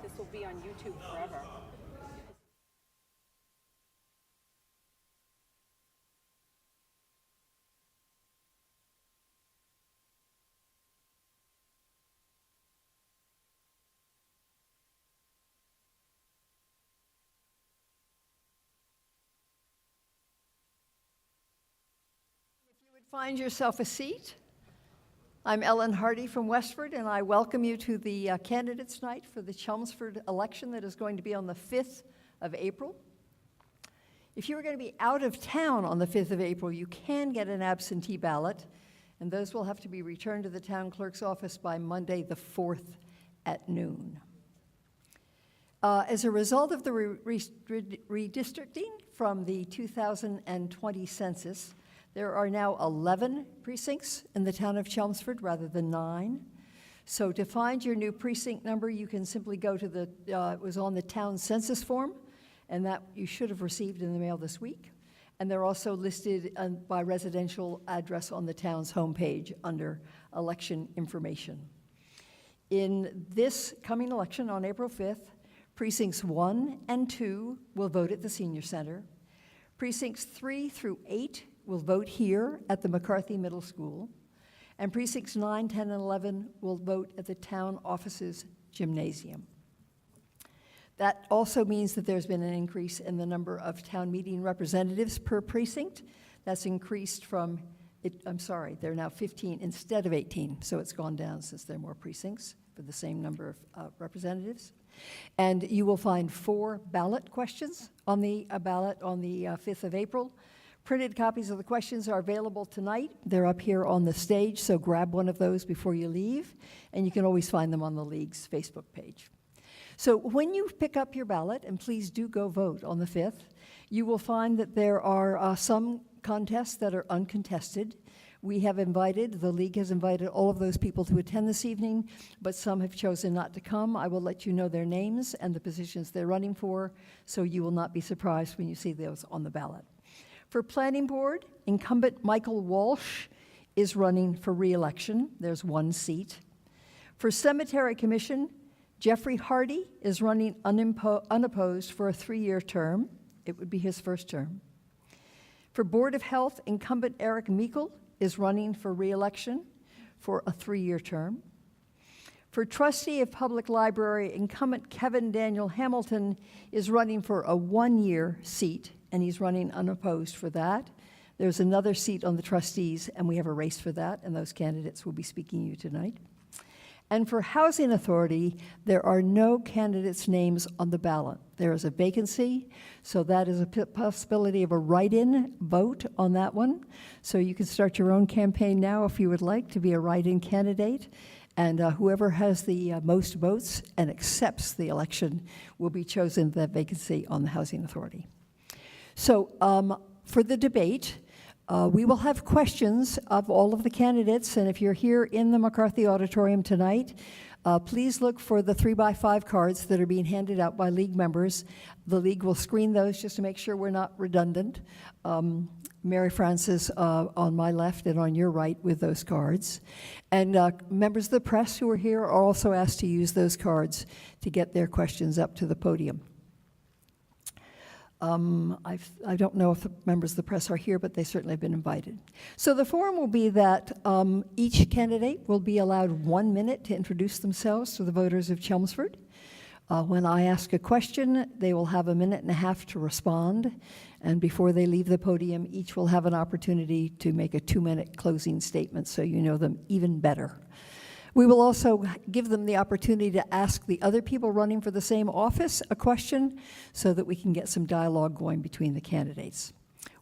this will be on YouTube forever. Find yourself a seat. I'm Ellen Hardy from Westford, and I welcome you to the candidates' night for the Chelmsford election that is going to be on the 5th of April. If you are going to be out of town on the 5th of April, you can get an absentee ballot, and those will have to be returned to the town clerk's office by Monday the 4th at noon. As a result of the redistricting from the 2020 census, there are now 11 precincts in the town of Chelmsford rather than 9. So to find your new precinct number, you can simply go to the, it was on the town census form, and that you should have received in the mail this week. And they're also listed by residential address on the town's homepage under election information. In this coming election on April 5th, precincts 1 and 2 will vote at the senior center. Precincts 3 through 8 will vote here at the McCarthy Middle School, and precincts 9, 10, and 11 will vote at the town offices gymnasium. That also means that there's been an increase in the number of town meeting representatives per precinct. That's increased from, they're now 15 instead of 18, so it's gone down since there are more precincts for the same number of representatives. And you will find 4 ballot questions on the ballot on the 5th of April. Printed copies of the questions are available tonight. They're up here on the stage, so grab one of those before you leave, and you can always find them on the League's Facebook page. So when you pick up your ballot, and please do go vote on the 5th, you will find that there are some contests that are uncontested. We have invited, the League has invited all of those people to attend this evening, but some have chosen not to come. I will let you know their names and the positions they're running for, so you will not be surprised when you see those on the ballot. For Planning Board, incumbent Michael Walsh is running for re-election. There's 1 seat. For Cemetery Commission, Jeffrey Hardy is running unopposed for a 3-year term. It would be his first term. For Board of Health, incumbent Eric Meikle is running for re-election for a 3-year term. For Trustee of Public Library, incumbent Kevin Daniel Hamilton is running for a 1-year seat, and he's running unopposed for that. There's another seat on the trustees, and we have a race for that, and those candidates will be speaking to you tonight. And for Housing Authority, there are no candidates' names on the ballot. There is a vacancy, so that is a possibility of a write-in vote on that one. So you can start your own campaign now if you would like to be a write-in candidate. And whoever has the most votes and accepts the election will be chosen the vacancy on the Housing Authority. So for the debate, we will have questions of all of the candidates, and if you're here in the McCarthy Auditorium tonight, please look for the 3x5 cards that are being handed out by League members. The League will screen those just to make sure we're not redundant. Mary Frances on my left and on your right with those cards. And members of the press who are here are also asked to use those cards to get their questions up to the podium. I don't know if the members of the press are here, but they certainly have been invited. So the forum will be that each candidate will be allowed 1 minute to introduce themselves to the voters of Chelmsford. When I ask a question, they will have 1.5 minutes to respond, and before they leave the podium, each will have an opportunity to make a 2-minute closing statement so you know them even better. We will also give them the opportunity to ask the other people running for the same office a question so that we can get some dialogue going between the candidates.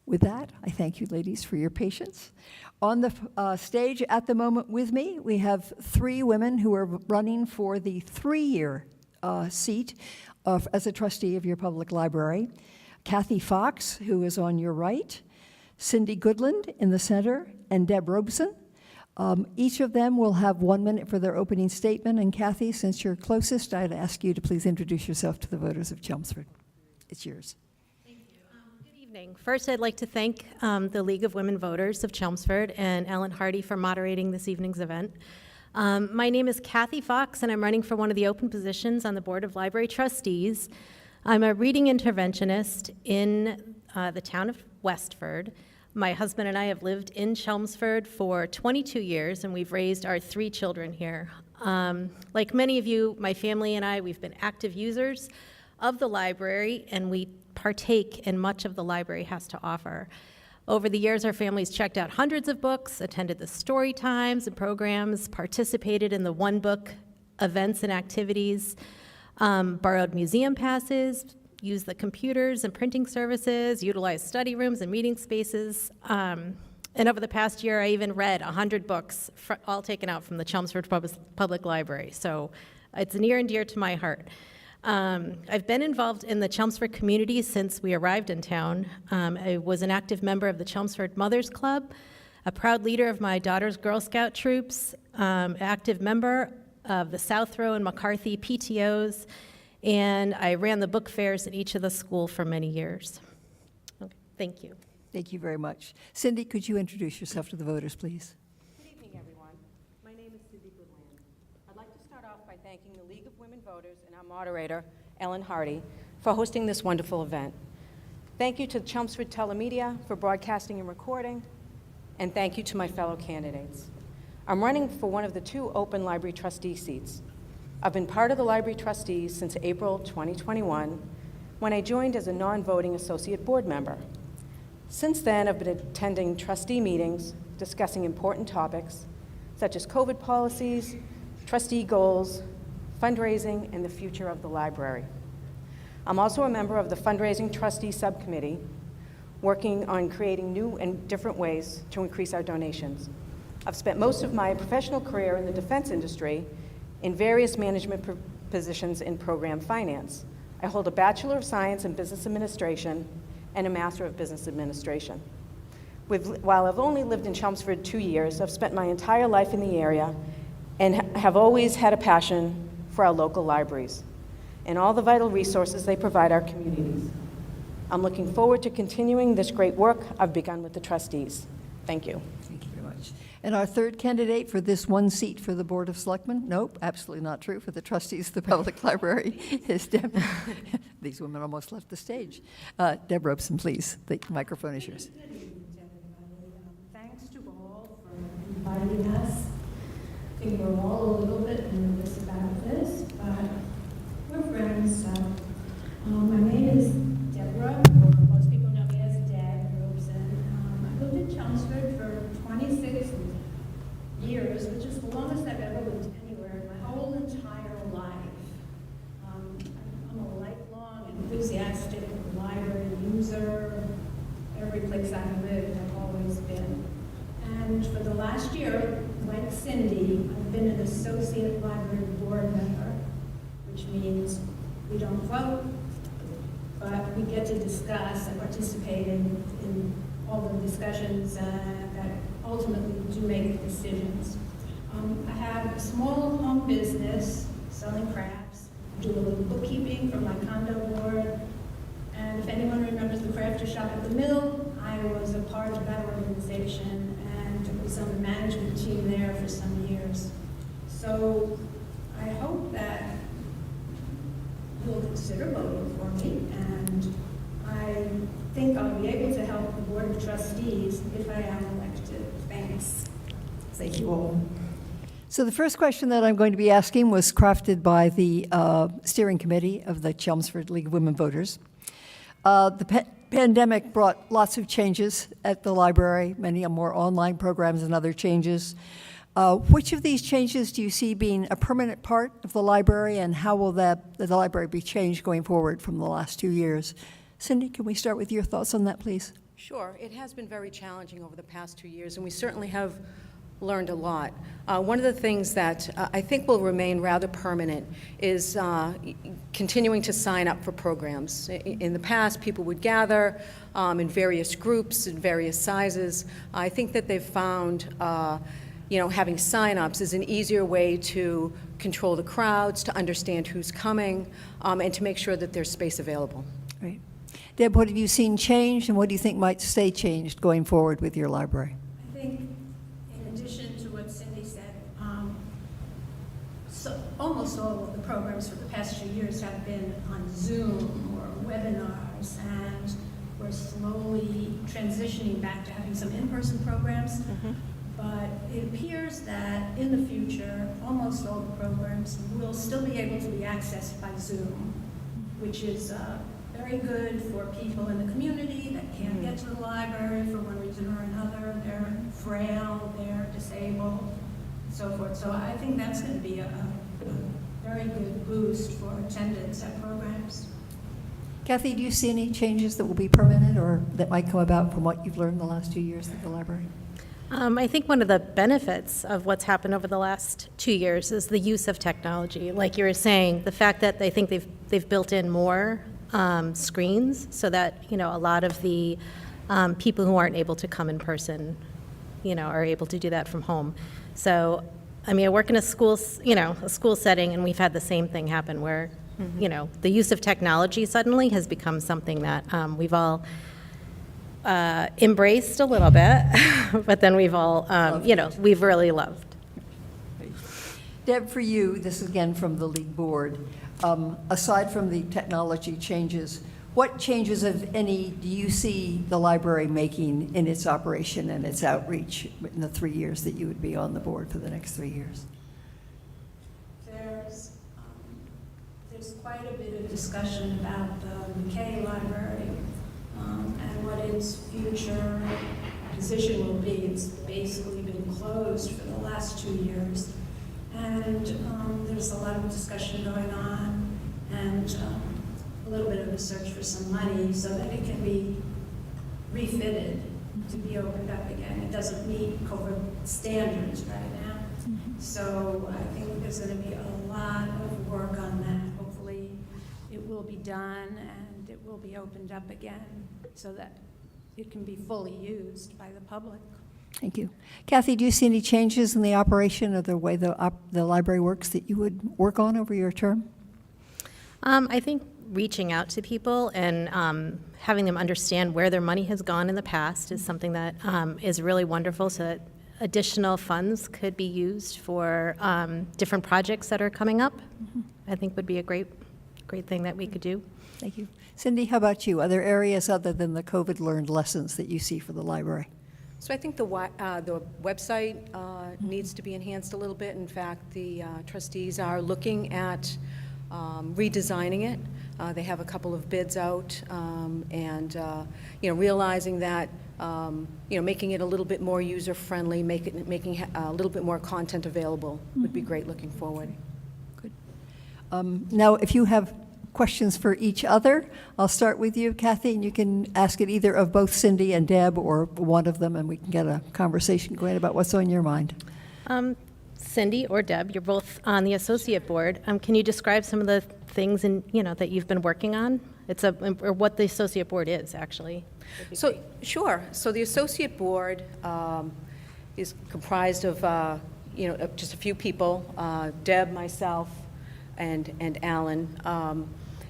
With that, I thank you, ladies, for your patience. On the stage at the moment with me, we have 3 women who are running for the 3-year seat as a trustee of your public library. Kathy Fox, who is on your right, Cindy Goodland in the center, and Deb Robson. Each of them will have 1 minute for their opening statement. And Kathy, since you're closest, I'd ask you to please introduce yourself to the voters of Chelmsford. It's yours. Thank you. Good evening. First, I'd like to thank the League of Women Voters of Chelmsford and Ellen Hardy for moderating this evening's event. My name is Kathy Fox, and I'm running for one of the open positions on the Board of Library Trustees. I'm a reading interventionist in the town of Westford. My husband and I have lived in Chelmsford for 22 years, and we've raised our 3 children here. Like many of you, my family and I, we've been active users of the library, and we partake in much of the library has to offer. Over the years, our families checked out hundreds of books, attended the story times and programs, participated in the one book events and activities, borrowed museum passes, used the computers and printing services, utilized study rooms and meeting spaces. And over the past year, I even read 100 books, all taken out from the Chelmsford Public Library. So it's near and dear to my heart. I've been involved in the Chelmsford community since we arrived in town. I was an active member of the Chelmsford Mothers Club, a proud leader of my daughter's Girl Scout troops, active member of the South Row and McCarthy PTOs, and I ran the book fairs at each of the school for many years. Okay, thank you. Thank you very much. Cindy, could you introduce yourself to the voters, please? Good evening, everyone. My name is Cindy Goodland. I'd like to start off by thanking the League of Women Voters and our moderator, Ellen Hardy, for hosting this wonderful event. Thank you to Chelmsford Telemedia for broadcasting and recording, and thank you to my fellow candidates. I'm running for one of the 2 open library trustee seats. I've been part of the library trustees since April 2021, when I joined as a non-voting associate board member. Since then, I've been attending trustee meetings discussing important topics such as COVID policies, trustee goals, fundraising, and the future of the library. I'm also a member of the Fundraising Trustee Subcommittee, working on creating new and different ways to increase our donations. I've spent most of my professional career in the defense industry in various management positions in program finance. I hold a Bachelor of Science in Business Administration and a Master of Business Administration. While I've only lived in Chelmsford 2 years, I've spent my entire life in the area and have always had a passion for our local libraries and all the vital resources they provide our communities. I'm looking forward to continuing this great work I've begun with the trustees. Thank you. Thank you very much. And our third candidate for this one seat for the Board of Selectmen, nope, absolutely not true, for the trustees of the Public Library is Deb. These women almost left the stage. Deb Robson, please. The microphone is yours. Good evening, everybody. Thanks to all for inviting us. I think we're all a little bit nervous about this, but we're friends, so. My name is Deborah, or most people know me as Deb Robson. I lived in Chelmsford for 26 years, which is the longest I've ever lived anywhere in my whole entire life. I'm a lifelong, enthusiastic library user. Every place I've lived, I've always been. And for the last year, like Cindy, I've been an associate library board member, which means we don't vote, but we get to discuss and participate in all the discussions that ultimately do make decisions. I have a small home business selling crafts, do a little bookkeeping for my condo board, and if anyone remembers the crafter shop at the mill, I was a part of that organization and was on the management team there for some years. So I hope that you'll consider voting for me, and I think I'll be able to help the Board of Trustees if I am elected. Thanks. Thank you all. So the first question that I'm going to be asking was crafted by the steering committee of the Chelmsford League of Women Voters. The pandemic brought lots of changes at the library, many more online programs and other changes. Which of these changes do you see being a permanent part of the library, and how will the library be changed going forward from the last 2 years? Cindy, can we start with your thoughts on that, please? Sure. It has been very challenging over the past 2 years, and we certainly have learned a lot. One of the things that I think will remain rather permanent is continuing to sign up for programs. In the past, people would gather in various groups in various sizes. I think that they've found having sign-ups is an easier way to control the crowds, to understand who's coming, and to make sure that there's space available. Great. Deb, what have you seen change, and what do you think might stay changed going forward with your library? I think, in addition to what Cindy said, been on Zoom or webinars, and we're slowly transitioning back to having some in-person programs. But it appears that in the future, almost all the programs will still be able to be accessed by Zoom, which is very good for people in the community that can't get to the library for one reason or another. They're frail, they're disabled, and so forth. So I think that's going to be a very good boost for attendance at programs. Kathy, do you see any changes that will be permanent or that might come about from what you've learned the last 2 years at the library? I think one of the benefits of what's happened over the last 2 years is the use of technology. Like you were saying, the fact that I think they've built in more screens so that, a lot of the people who aren't able to come in person, are able to do that from home. So, I work in a school setting, and we've had the same thing happen where, the use of technology suddenly has become something that we've all embraced a little bit, but then we've all, we've really loved. Deb, for you, this is again from the League Board. Aside from the technology changes, what changes, if any, do you see the library making in its operation and its outreach in the 3 years that you would be on the board for the next 3 years? There's quite a bit of discussion about the McKay Library and what its future position will be. It's basically been closed for the last 2 years. And there's a lot of discussion going on, and a little bit of a search for some money so that it can be refitted to be opened up again. It doesn't meet COVID standards right now. So I think there's going to be a lot of work on that. Hopefully it will be done and it will be opened up again so that it can be fully used by the public. Thank you. Kathy, do you see any changes in the operation or the way the library works that you would work on over your term? I think reaching out to people and having them understand where their money has gone in the past is something that is really wonderful, so that additional funds could be used for different projects that are coming up. I think would be a great thing that we could do. Thank you. Cindy, how about you? Are there areas other than the COVID learned lessons that you see for the library? So I think the website needs to be enhanced a little bit. In fact, the trustees are looking at redesigning it. They have a couple of bids out, and realizing that making it a little bit more user-friendly, making a little bit more content available would be great looking forward. Good. Now, if you have questions for each other, I'll start with you, Kathy, and you can ask it either of both Cindy and Deb or one of them, and we can get a conversation going about what's on your mind. Cindy or Deb, you're both on the associate board. Can you describe some of the things that you've been working on? Or what the associate board is, actually. So, sure. So the associate board is comprised of, just a few people, Deb, myself, and Alan.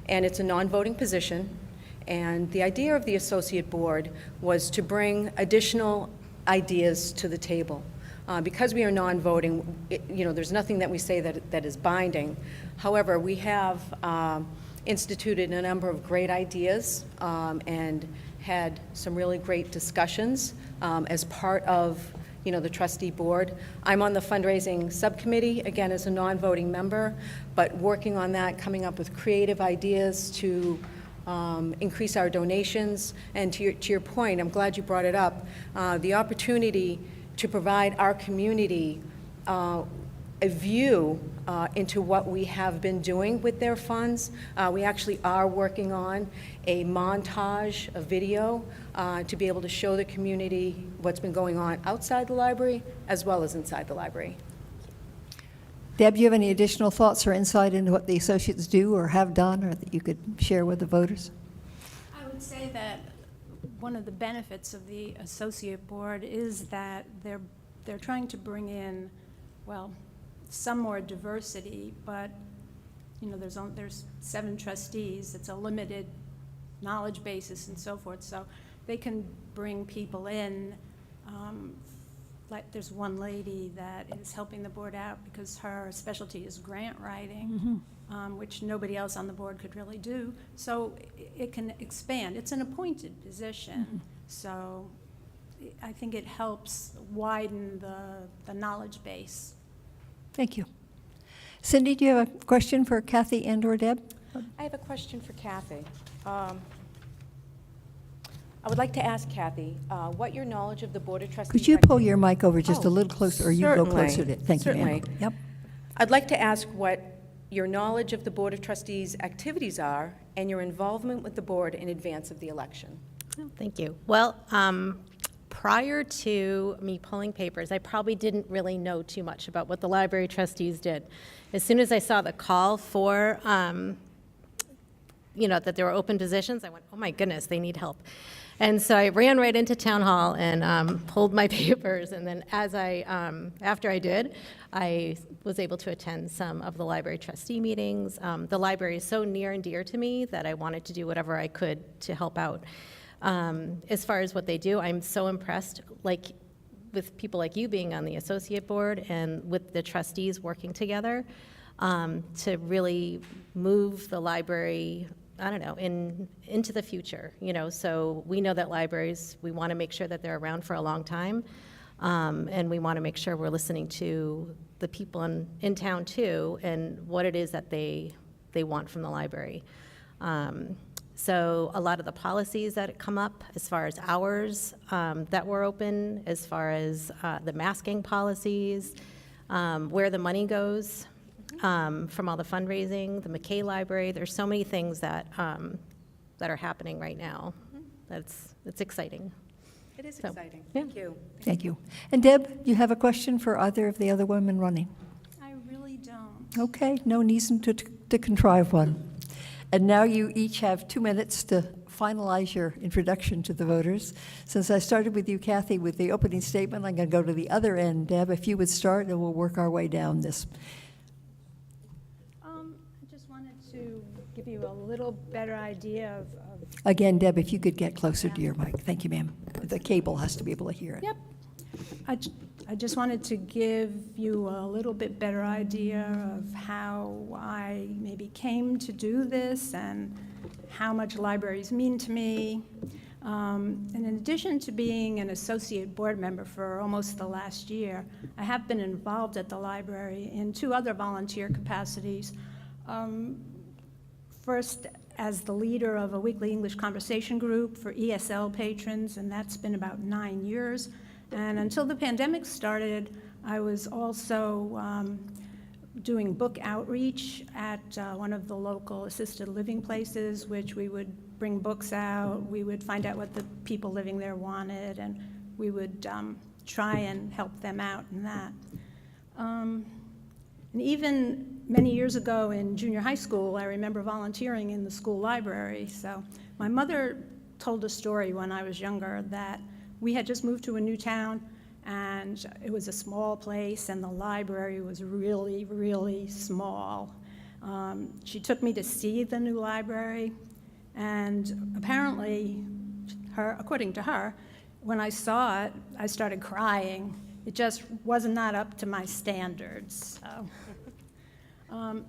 And it's a non-voting position. And the idea of the associate board was to bring additional ideas to the table. Because we are non-voting, there's nothing that we say that is binding. However, we have instituted a number of great ideas and had some really great discussions as part of the trustee board. I'm on the fundraising subcommittee, again, as a non-voting member, but working on that, coming up with creative ideas to increase our donations. And to your point, I'm glad you brought it up, the opportunity to provide our community a view into what we have been doing with their funds. We actually are working on a montage, a video, to be able to show the community what's been going on outside the library as well as inside the library. Deb, do you have any additional thoughts or insight into what the associates do or have done or that you could share with the voters? I would say that one of the benefits of the associate board is that they're trying to bring in, some more diversity, but there's 7 trustees. It's a limited knowledge basis and so forth, so they can bring people in. Like there's one lady that is helping the board out because her specialty is grant writing, which nobody else on the board could really do. So it can expand. It's an appointed position, so I think it helps widen the knowledge base. Thank you. Cindy, do you have a question for Kathy and/or Deb? I have a question for Kathy. I would like to ask Kathy what your knowledge of the Board of Trustees... Could you pull your mic over just a Oh, little closer, or you go closer to it? Thank you, ma'am. certainly. Yep. I'd like to ask what your knowledge of the Board of Trustees' activities are and your involvement with the board in advance of the election. Oh, thank you. Well, prior to me pulling papers, I probably didn't really know too much about what the library trustees did. As soon as I saw the call for, that there were open positions, I went, oh my goodness, they need help. And so I ran right into town hall and pulled my papers. And then after I did, I was able to attend some of the library trustee meetings. The library is so near and dear to me that I wanted to do whatever I could to help out. As far as what they do, I'm so impressed, with people like you being on the associate board and with the trustees working together to really move the library, into the future. So we know that libraries, we want to make sure that they're around for a long time, and we want to make sure we're listening to the people in town too, and what it is that they want from the library. So a lot of the policies that come up as far as hours that were open, as far as the masking policies, where the money goes from all the fundraising, the McKay Library. There's so many things that are happening right now. It's exciting. It is So, exciting. yeah. Thank you. Thank you. And Deb, you have a question for either of the other women running? I really don't. Okay, no reason to contrive one. And now you each have 2 minutes to finalize your introduction to the voters. Since I started with you, Kathy, with the opening statement, I'm going to go to the other end. Deb, if you would start, and we'll work our way down this. I just wanted to give you a little better idea of Again, Deb, if you could get closer to your mic. Thank you, ma'am. The cable has to be able to hear it. Yep. I just wanted to give you a little bit better idea of how I maybe came to do this and how much libraries mean to me. And in addition to being an associate board member for almost the last year, I have been involved at the library in 2 other volunteer capacities. First, as the leader of a weekly English conversation group for ESL patrons, and that's been about 9 years. And until the pandemic started, I was also doing book outreach at one of the local assisted living places, which we would bring books out, we would find out what the people living there wanted, and we would try and help them out in that. And even many years ago in junior high school, I remember volunteering in the school library. So my mother told a story when I was younger that we had just moved to a new town, and it was a small place, and the library was really, really small. She took me to see the new library, and apparently, according to her, when I saw it, I started crying. It just was not up to my standards.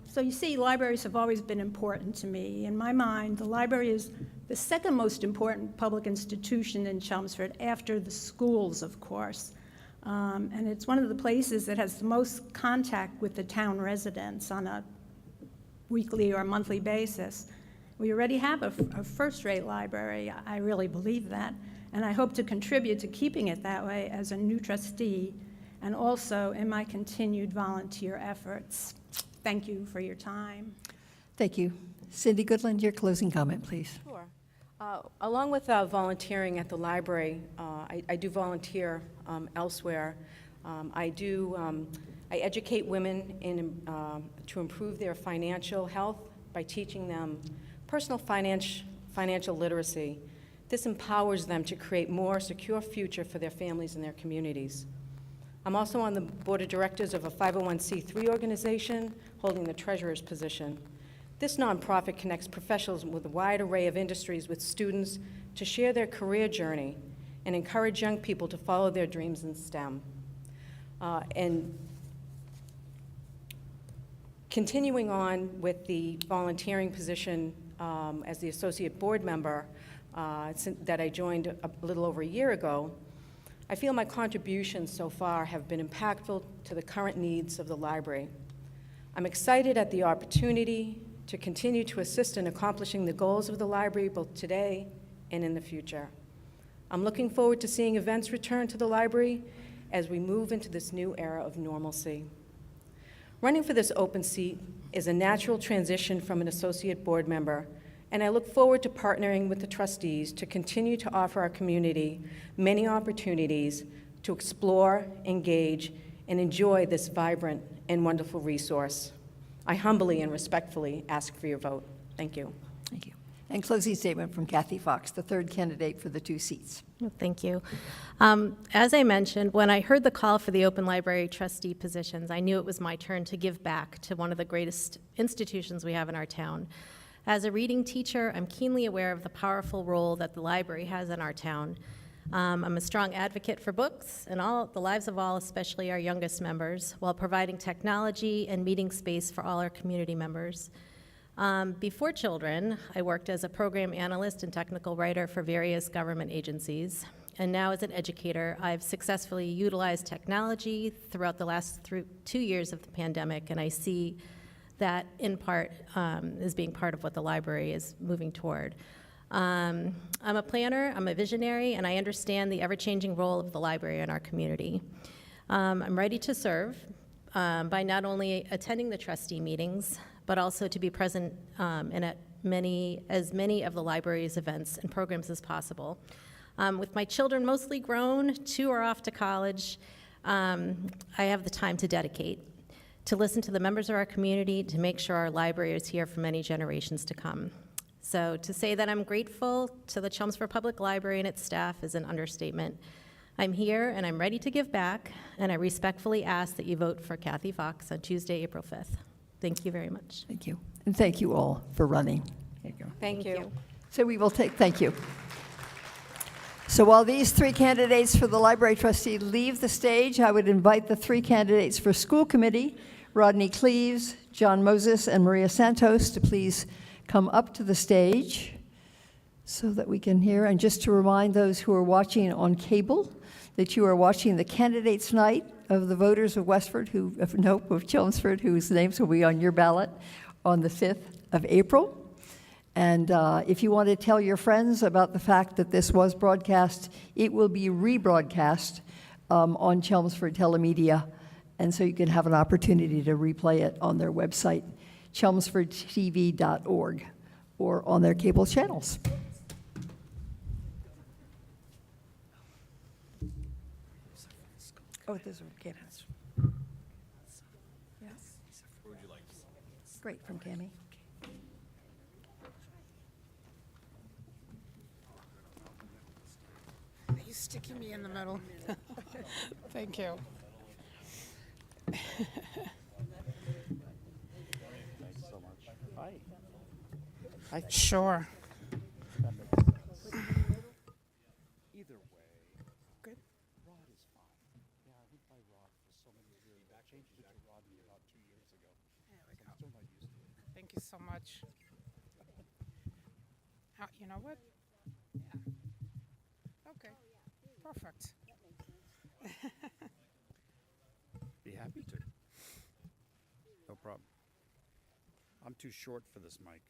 So you see, libraries have always been important to me. In my mind, the library is the second most important public institution in Chelmsford after the schools, of course. And it's one of the places that has the most contact with the town residents on a weekly or monthly basis. We already have a first-rate library. I really believe that. And I hope to contribute to keeping it that way as a new trustee and also in my continued volunteer efforts. Thank you for your time. Thank you. Cindy Goodland, your closing comment, please. Sure. Along with volunteering at the library, I do volunteer elsewhere. I educate women to improve their financial health by teaching them personal financial literacy. This empowers them to create more secure future for their families and their communities. I'm also on the board of directors of a 501c3 organization holding the treasurer's position. This nonprofit connects professionals with a wide array of industries with students to share their career journey and encourage young people to follow their dreams in STEM. And Continuing on with the volunteering position as the associate board member that I joined a little over a year ago, I feel my contributions so far have been impactful to the current needs of the library. I'm excited at the opportunity to continue to assist in accomplishing the goals of the library both today and in the future. I'm looking forward to seeing events return to the library as we move into this new era of normalcy. Running for this open seat is a natural transition from an associate board member, and I look forward to partnering with the trustees to continue to offer our community many opportunities to explore, engage, and enjoy this vibrant and wonderful resource. I humbly and respectfully ask for your vote. Thank you. Thank you. And closing statement from Kathy Fox, the third candidate for the 2 seats. Thank you. As I mentioned, when I heard the call for the open library trustee positions, I knew it was my turn to give back to one of the greatest institutions we have in our town. As a reading teacher, I'm keenly aware of the powerful role that the library has in our town. I'm a strong advocate for books and the lives of all, especially our youngest members, while providing technology and meeting space for all our community members. Before children, I worked as a program analyst and technical writer for various government agencies. And now as an educator, I've successfully utilized technology throughout the last 2 years of the pandemic, and I see that in part as being part of what the library is moving toward. I'm a planner, I'm a visionary, and I understand the ever-changing role of the library in our community. I'm ready to serve by not only attending the trustee meetings, but also to be present and at as many of the library's events and programs as possible. With my children mostly grown, 2 are off to college, I have the time to dedicate, to listen to the members of our community, to make sure our library is here for many generations to come. So to say that I'm grateful to the Chelmsford Public Library and its staff is an understatement. I'm here and I'm ready to give back, and I respectfully ask that you vote for Kathy Fox on Tuesday, April 5th. Thank you very much. Thank you. And thank you all for running. There you go. Thank you. So we will thank you. So while these 3 candidates for the library trustee leave the stage, I would invite the 3 candidates for school committee, Rodney Cleves, John Moses, and Maria Santos, to please come up to the stage so that we can hear. And just to remind those who are watching on cable that you are watching the candidates' night of the voters of Westford, of Chelmsford, whose names will be on your ballot on the 5th of April. And if you want to tell your friends about the fact that this was broadcast, it will be rebroadcast on Chelmsford Telemedia, and so you can have an opportunity to replay it on their website, chelmsfordtv.org, or on their cable channels. Oh, those are Cammy's. Yes. What would you like? Great, from Cammie. Are you sticking me in the middle? Thank you. Sure. Either way. Good. Rod is fine. Yeah, I went by Rod for so many years. I changed it to Rodney about 2 years ago. There we go. I'm still not used to it. Thank you so much. You know what? Yeah. Okay. Perfect. Be happy to. No problem. I'm too short for this mic.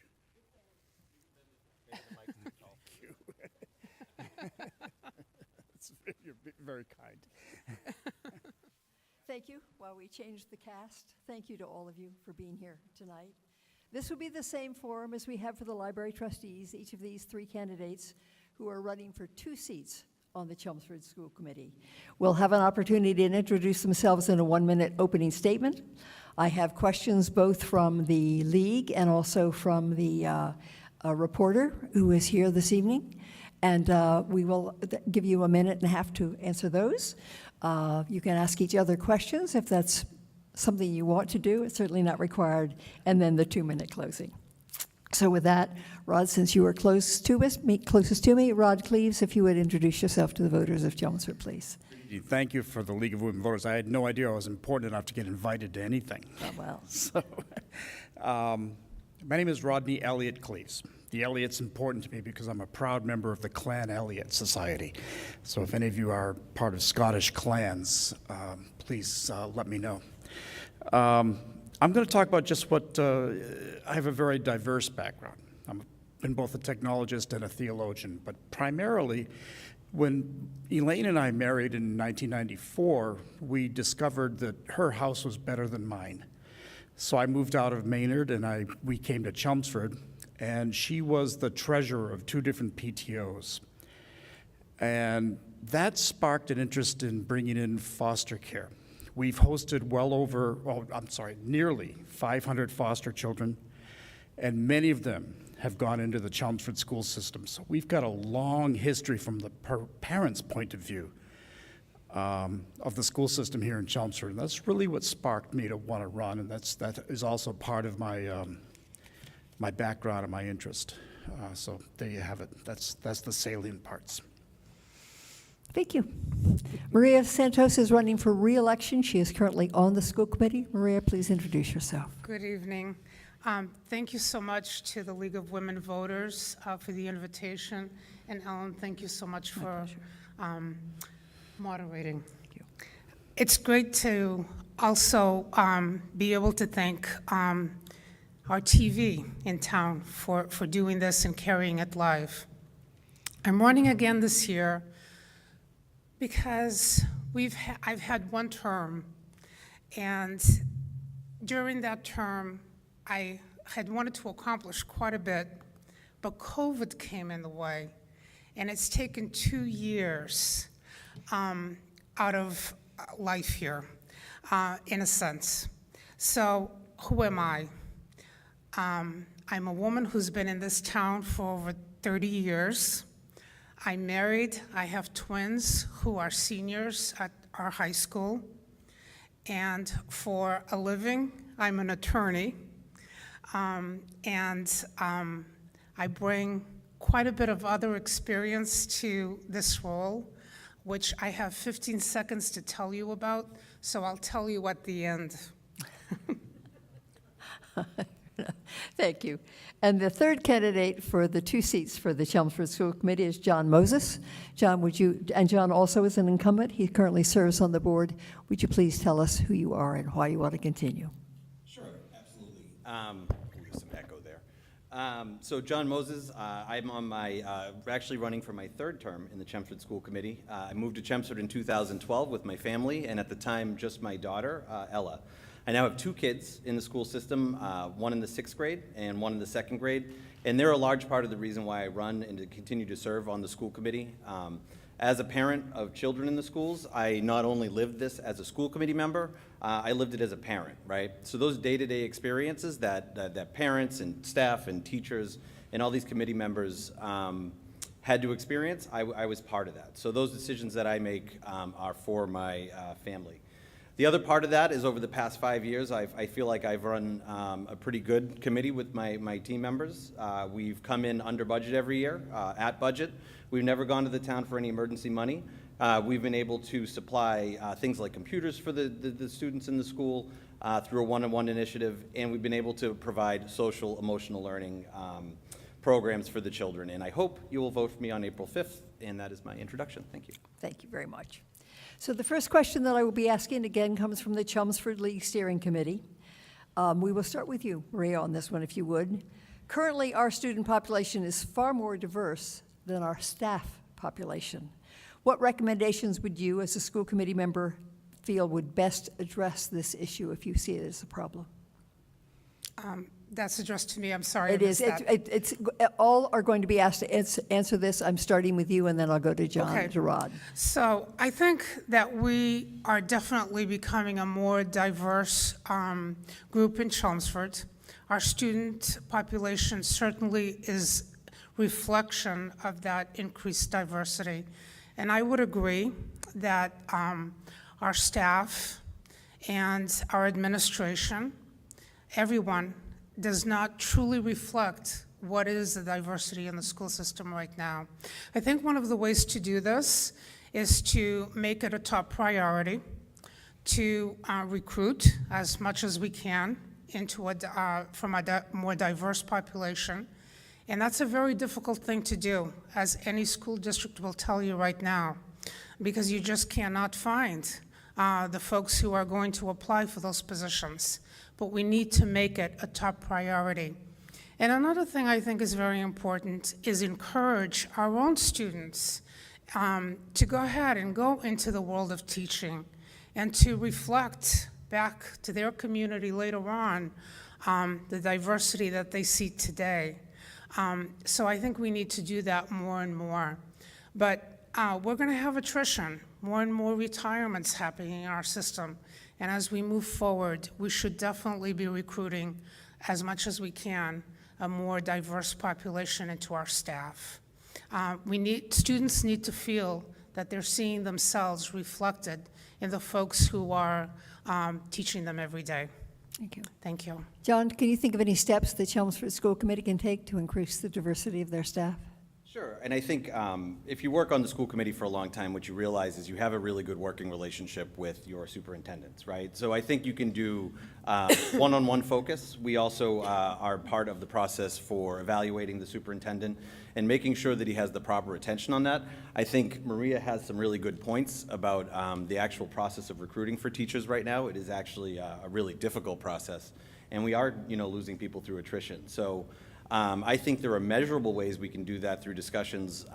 Thank you. You're very kind. Thank you. While we change the cast, thank you to all of you for being here tonight. This will be the same forum as we have for the library trustees, each of these 3 candidates who are running for 2 seats on the Chelmsford School Committee will have an opportunity to introduce themselves in a 1-minute opening statement. I have questions both from the league and also from the reporter who is here this evening, and we will give you a minute and a half to answer those. You can ask each other questions if that's something you want to do. It's certainly not required, and then the 2-minute closing. So with that, Rod, since you are closest to me, Rod Cleves, if you would introduce yourself to the voters of Chelmsford, please. Good speaking. Thank you for the League of Women Voters. I had no idea I was important enough to get invited to anything. Oh, well. So, my name is Rodney Elliot Cleves. The Elliot's important to me because I'm a proud member of the Clan Elliot Society. So if any of you are part of Scottish clans, please let me know. I'm going to talk about just what, I have a very diverse background. I've been both a technologist and a theologian, but primarily when Elaine and I married in 1994, we discovered that her house was better than mine. So I moved out of Maynard and we came to Chelmsford, and she was the treasurer of 2 different PTOs. And that sparked an interest in bringing in foster care. We've hosted nearly 500 foster children, and many of them have gone into the Chelmsford school system. So we've got a long history from the parents' point of view of the school system here in Chelmsford. And that's really what sparked me to want to run, and that is also part of my my background and my interest. So there you have it. That's the salient parts. Thank you. Maria Santos is running for re-election. She is currently on the school committee. Maria, please introduce yourself. Good evening. Thank you so much to the League of Women Voters for the invitation. And Ellen, thank you so much for moderating. Thank you. It's great to also be able to thank our TV in town for doing this and carrying it live. I'm running again this year because I've had one term, and during that term, I had wanted to accomplish quite a bit, but COVID came in the way, and it's taken 2 years out of life here, in a sense. So who am I? I'm a woman who's been in this town for over 30 years. I'm married. I have twins who are seniors at our high school. And for a living, I'm an attorney. I bring quite a bit of other experience to this role, which I have 15 seconds to tell you about, so I'll tell you at the end. Thank you. And the third candidate for the 2 seats for the Chelmsford School Committee is John Moses. John, and John also is an incumbent. He currently serves on the board. Would you please tell us who you are and why you want to continue? Sure, absolutely. There's some echo there. So John Moses, I'm on actually running for my 3rd term in the Chelmsford School Committee. I moved to Chelmsford in 2012 with my family, and at the time, just my daughter, Ella. I now have 2 kids in the school system, one in the 6th grade and one in the 2nd grade, and they're a large part of the reason why I run and to continue to serve on the school committee. As a parent of children in the schools, I not only lived this as a school committee member, I lived it as a parent, right? So those day-to-day experiences that parents and staff and teachers and all these committee members had to experience, I was part of that. So those decisions that I make are for my family. The other part of that is over the past 5 years, I feel like I've run a pretty good committee with my team members. We've come in under budget every year, at budget. We've never gone to the town for any emergency money. We've been able to supply things like computers for the students in the school through a one-on-one initiative, and we've been able to provide social, emotional learning programs for the children. And I hope you will vote for me on April 5th, and that is my introduction. Thank you. Thank you very much. So the first question that I will be asking again comes from the Chelmsford League Steering Committee. We will start with you, Maria, on this one, if you would. Currently, our student population is far more diverse than our staff population. What recommendations would you, as a school committee member, feel would best address this issue if you see it as a problem? That's addressed to me. I'm sorry. It is. It's all are going to be asked to answer this. I'm starting with you, and then I'll go to John, Okay. to Rod. So I think that we are definitely becoming a more diverse group in Chelmsford. Our student population certainly is reflection of that increased diversity. And I would agree that our staff and our administration, everyone, does not truly reflect what is the diversity in the school system right now. I think one of the ways to do this is to make it a top priority, to recruit as much as we can into from a more diverse population. And that's a very difficult thing to do, as any school district will tell you right now, because you just cannot find the folks who are going to apply for those positions. But we need to make it a top priority. And another thing I think is very important is encourage our own students to go ahead and go into the world of teaching and to reflect back to their community later on the diversity that they see today. So I think we need to do that more and more. But we're going to have attrition, more and more retirements happening in our system. And as we move forward, we should definitely be recruiting as much as we can a more diverse population into our staff. Students need to feel that they're seeing themselves reflected in the folks who are teaching them every day. Thank you. Thank you. John, can you think of any steps the Chelmsford School Committee can take to increase the diversity of their staff? Sure, and I think if you work on the school committee for a long time, what you realize is you have a really good working relationship with your superintendents, right? So I think you can do one-on-one focus. We also are part of the process for evaluating the superintendent and making sure that he has the proper attention on that. I think Maria has some really good points about the actual process of recruiting for teachers right now. It is actually a really difficult process, and we are, losing people through attrition. So I think there are measurable ways we can do that through discussions,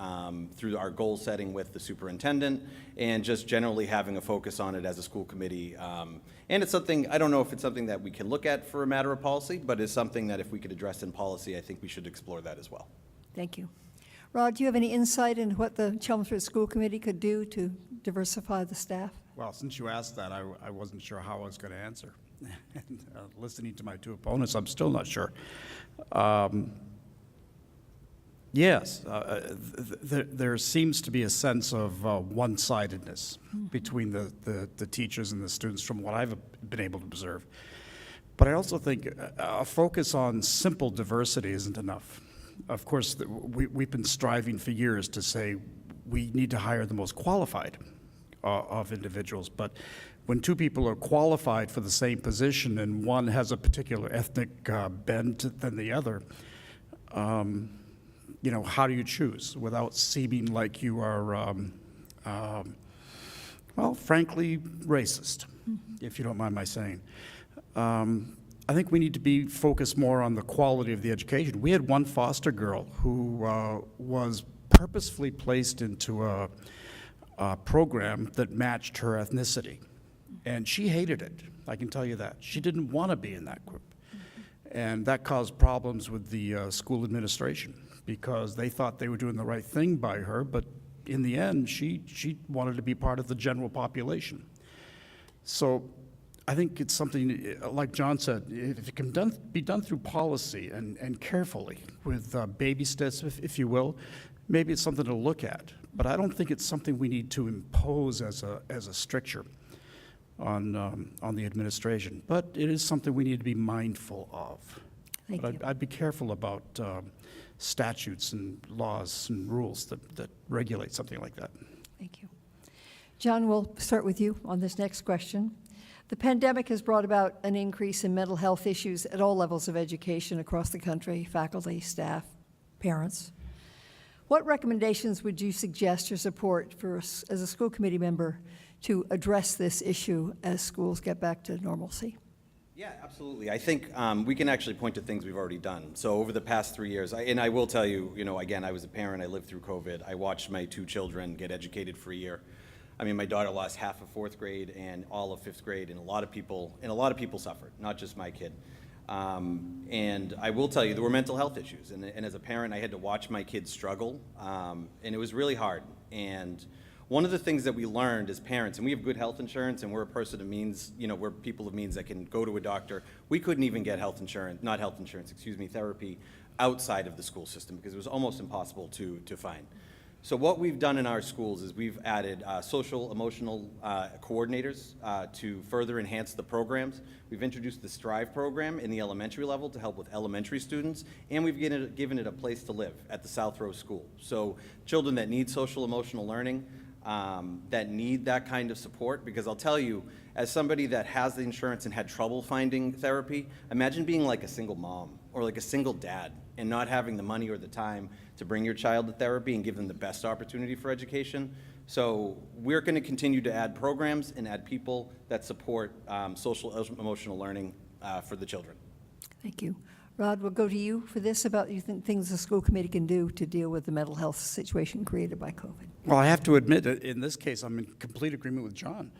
through our goal setting with the superintendent, and just generally having a focus on it as a school committee. And it's something, I don't know if it's something that we can look at for a matter of policy, but it's something that if we could address in policy, I think we should explore that as well. Thank you. Rod, do you have any insight into what the Chelmsford School Committee could do to diversify the staff? Well, since you asked that, I wasn't sure how I was going to answer. And, listening to my two opponents, I'm still not sure. Yes, there seems to be a sense of one-sidedness between the teachers and the students from what I've been able to observe. But I also think a focus on simple diversity isn't enough. Of course, we've been striving for years to say we need to hire the most qualified of individuals, but when two people are qualified for the same position and one has a particular ethnic bent than the other, how do you choose without seeming like you are, well, frankly, racist, if you don't mind my saying. I think we need to be focused more on the quality of the education. We had one foster girl who was purposefully placed into a program that matched her ethnicity. And she hated it, I can tell you that. She didn't want to be in that group. And that caused problems with the school administration because they thought they were doing the right thing by her, but in the end, she wanted to be part of the general population. So I think it's something, like John said, if it can be done through policy and carefully with baby steps, if you will, maybe it's something to look at. But I don't think it's something we need to impose as a stricture on the administration. But it is something we need to be mindful of. Thank you. I'd be careful about statutes and laws and rules that regulate something like that. Thank you. John, we'll start with you on this next question. The pandemic has brought about an increase in mental health issues at all levels of education across the country, faculty, staff, parents. What recommendations would you suggest or support for us as a school committee member to address this issue as schools get back to normalcy? Yeah, absolutely. I think we can actually point to things we've already done. So over the past 3 years, and I will tell you, again, I was a parent, I lived through COVID. I watched my 2 children get educated for a year. I mean, my daughter lost half of 4th grade and all of 5th grade, and a lot of people suffered, not just my kid. And I will tell you, there were mental health issues, and as a parent, I had to watch my kids struggle, and it was really hard. And one of the things that we learned as parents, and we have good health insurance, and we're a person of means, we're people of means that can go to a doctor. We couldn't even get therapy outside of the school system because it was almost impossible to find. So what we've done in our schools is we've added social emotional coordinators to further enhance the programs. We've introduced the Strive program in the elementary level to help with elementary students, and we've given it a place to live at the South Row School. So children that need social emotional learning, that need that kind of support, because I'll tell you, as somebody that has the insurance and had trouble finding therapy, imagine being like a single mom or like a single dad and not having the money or the time to bring your child to therapy and give them the best opportunity for education. So we're going to continue to add programs and add people that support social emotional learning for the children. Thank you. Rod, we'll go to you for this about you think things the school committee can do to deal with the mental health situation created by COVID. Well, I have to admit, in this case, I'm in complete agreement with John.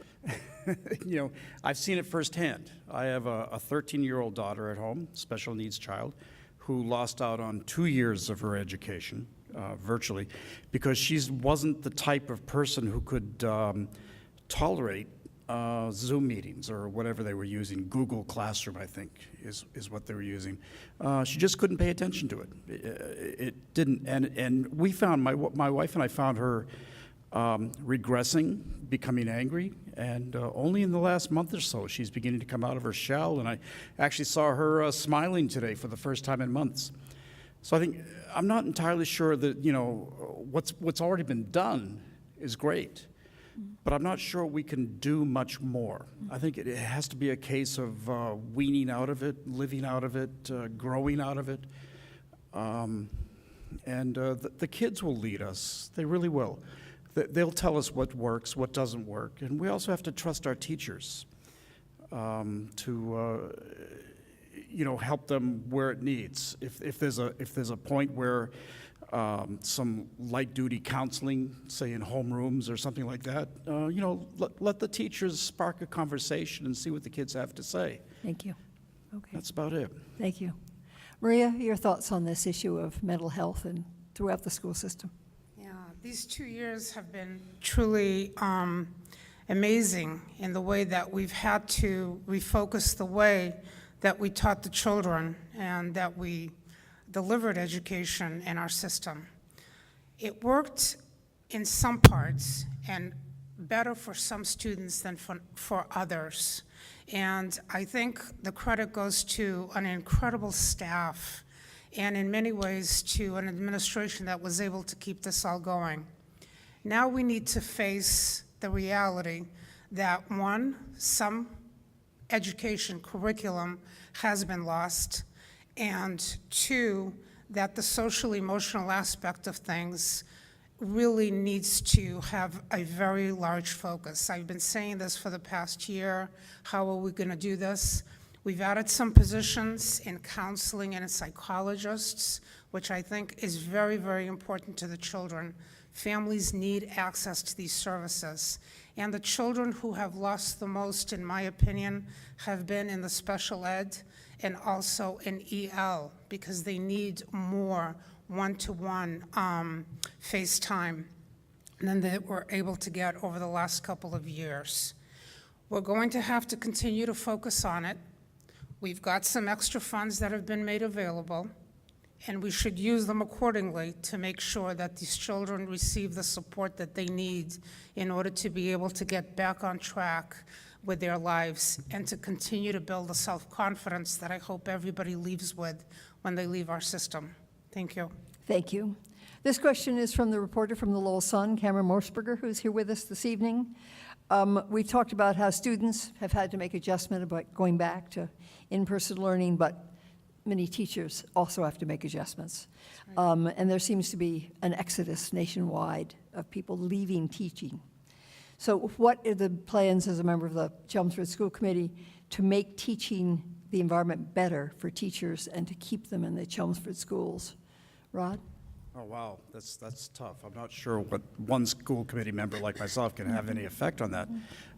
You know, I've seen it firsthand. I have a 13-year-old daughter at home, special needs child, who lost out on 2 years of her education, virtually, because she wasn't the type of person who could tolerate Zoom meetings or whatever they were using. Google Classroom, I think, is what they were using. She just couldn't pay attention to it. It didn't, and we found, my wife and I found her regressing, becoming angry, and only in the last month or so she's beginning to come out of her shell, and I actually saw her smiling today for the first time in months. So I think, I'm not entirely sure that, you know, what's already been done is great, but I'm not sure we can do much more. I think it has to be a case of weaning out of it, living out of it, growing out of it. And the kids will lead us. They really will. They'll tell us what works, what doesn't work. And we also have to trust our teachers to you know, help them where it needs. If there's a point where some light-duty counseling, say in homerooms or something like that, you know, let the teachers spark a conversation and see what the kids have to say. Thank you. Okay. That's about it. Thank you. Maria, your thoughts on this issue of mental health and throughout the school system? Yeah, these 2 years have been truly amazing in the way that we've had to refocus the way that we taught the children and that we delivered education in our system. It worked in some parts and better for some students than for others. And I think the credit goes to an incredible staff and in many ways to an administration that was able to keep this all going. Now we need to face the reality that one, some education curriculum has been lost, and two, that the social emotional aspect of things really needs to have a very large focus. I've been saying this for the past year. How are we going to do this? We've added some positions in counseling and in psychologists, which I think is very, very important to the children. Families need access to these services. And the children who have lost the most, in my opinion, have been in the special ed and also in EL, because they need more one-to-one face time than they were able to get over the last couple of years. We're going to have to continue to focus on it. We've got some extra funds that have been made available, and we should use them accordingly to make sure that these children receive the support that they need in order to be able to get back on track with their lives and to continue to build the self-confidence that I hope everybody leaves with when they leave our system. Thank you. Thank you. This question is from the reporter from the Lowell Sun, Cameron Morsberger, who's here with us this evening. We talked about how students have had to make adjustment about going back to in-person learning, but many teachers also have to make adjustments. And there seems to be an exodus nationwide of people leaving teaching. So what are the plans as a member of the Chelmsford School Committee to make teaching the environment better for teachers and to keep them in the Chelmsford schools? Rod? Oh, wow, that's tough. I'm not sure what one school committee member like myself can have any effect on that.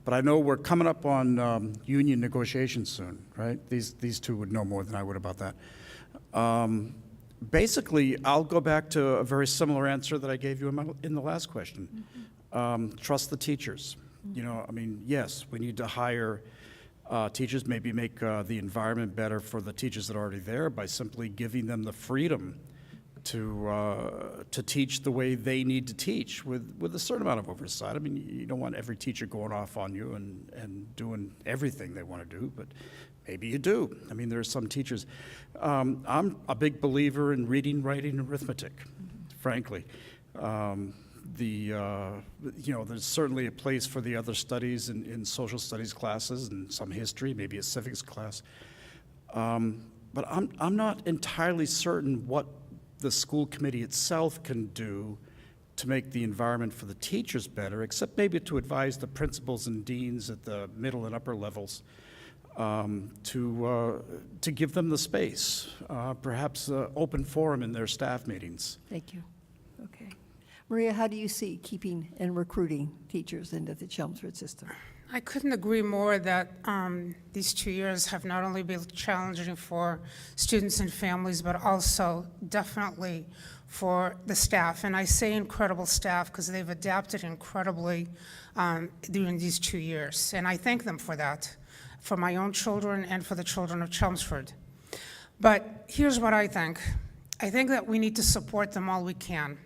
But I know we're coming up on union negotiations soon, right? These two would know more than I would about that. Basically, I'll go back to a very similar answer that I gave you in the last question. Trust the teachers. You know, I mean, yes, we need to hire teachers, maybe make the environment better for the teachers that are already there by simply giving them the freedom to teach the way they need to teach with a certain amount of oversight. I mean, you don't want every teacher going off on you and doing everything they want to do, but maybe you do. I mean, there are some teachers. I'm a big believer in reading, writing, and arithmetic, frankly. there's certainly a place for the other studies in social studies classes and some history, maybe a civics class. But I'm not entirely certain what the school committee itself can do to make the environment for the teachers better, except maybe to advise the principals and deans at the middle and upper levels to give them the space, perhaps open forum in their staff meetings. Thank you. Okay. Maria, how do you see keeping and recruiting teachers into the Chelmsford system? I couldn't agree more that these 2 years have not only been challenging for students and families, but also definitely for the staff. And I say incredible staff because they've adapted incredibly during these 2 years. And I thank them for that, for my own children and for the children of Chelmsford. But here's what I think. I think that we need to support them all we can.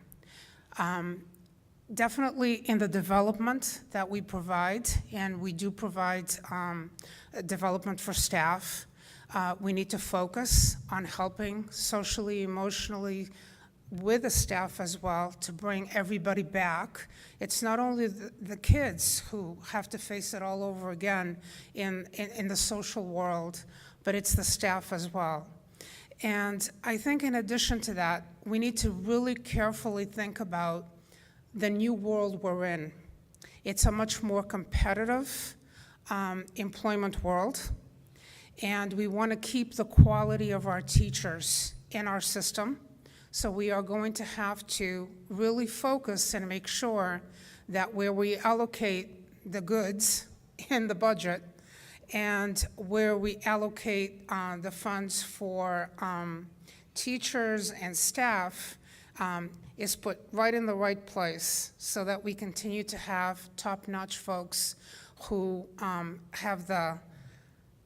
Definitely in the development that we provide, and we do provide development for staff. We need to focus on helping socially, emotionally, with the staff as well, to bring everybody back. It's not only the kids who have to face it all over again in the social world, but it's the staff as well. And I think in addition to that, we need to really carefully think about the new world we're in. It's a much more competitive employment world, and we want to keep the quality of our teachers in our system. So we are going to have to really focus and make sure that where we allocate the goods in the budget and where we allocate the funds for teachers and staff is put right in the right place so that we continue to have top-notch folks who have the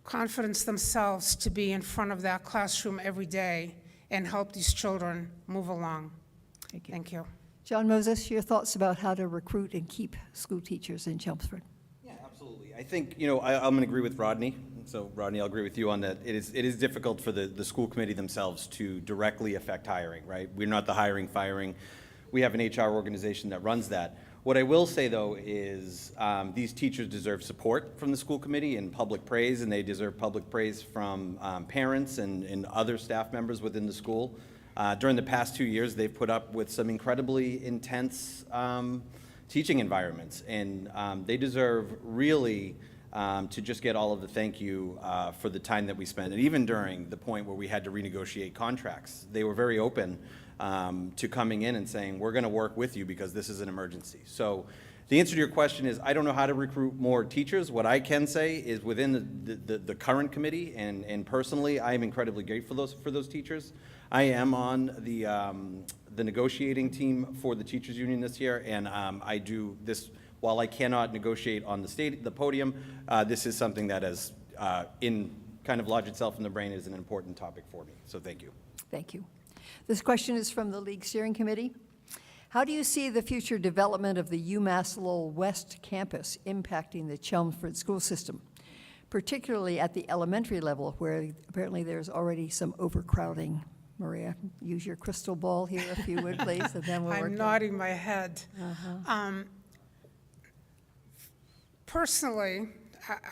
confidence themselves to be in front of that classroom every day and help these children move along. Thank you. Thank you. John Moses, your thoughts about how to recruit and keep school teachers in Chelmsford? Yeah, absolutely. I think, I'm going to agree with Rodney. So Rodney, I'll agree with you on that. It is difficult for the school committee themselves to directly affect hiring, right? We're not the hiring, firing. We have an HR organization that runs that. What I will say, though, is these teachers deserve support from the school committee and public praise, and they deserve public praise from parents and other staff members within the school. During the past 2 years, they've put up with some incredibly intense teaching environments, and they deserve really to just get all of the thank you for the time that we spent. And even during the point where we had to renegotiate contracts, they were very open to coming in and saying, we're going to work with you because this is an emergency. So the answer to your question is, I don't know how to recruit more teachers. What I can say is within the current committee, and personally, I am incredibly grateful for those teachers. I am on the negotiating team for the teachers union this year, and I do this, while I cannot negotiate on the podium, this is something that has kind of lodged itself in the brain as an important topic for me. So thank you. Thank you. This question is from the League Steering Committee. How do you see the future development of the UMass Lowell West campus impacting the Chelmsford school system, particularly at the elementary level where apparently there's already some overcrowding? Maria, use your crystal ball here if you would, please, and then we'll work. I'm nodding my head. Personally,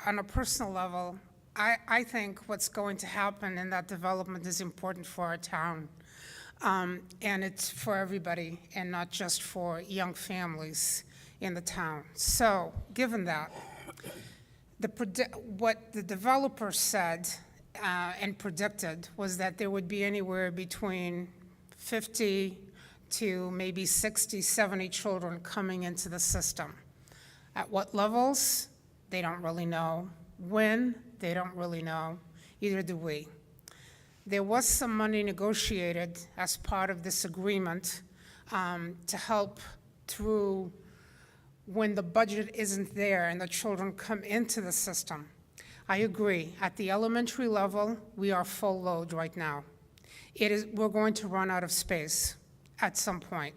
on a personal level, I think what's going to happen in that development is important for our town. And it's for everybody and not just for young families in the town. So given that, what the developer said and predicted was that there would be anywhere between 50 to maybe 60, 70 children coming into the system. At what levels? They don't really know. When? They don't really know. Either do we. There was some money negotiated as part of this agreement to help through when the budget isn't there and the children come into the system. I agree. At the elementary level, we are full load right now. We're going to run out of space at some point.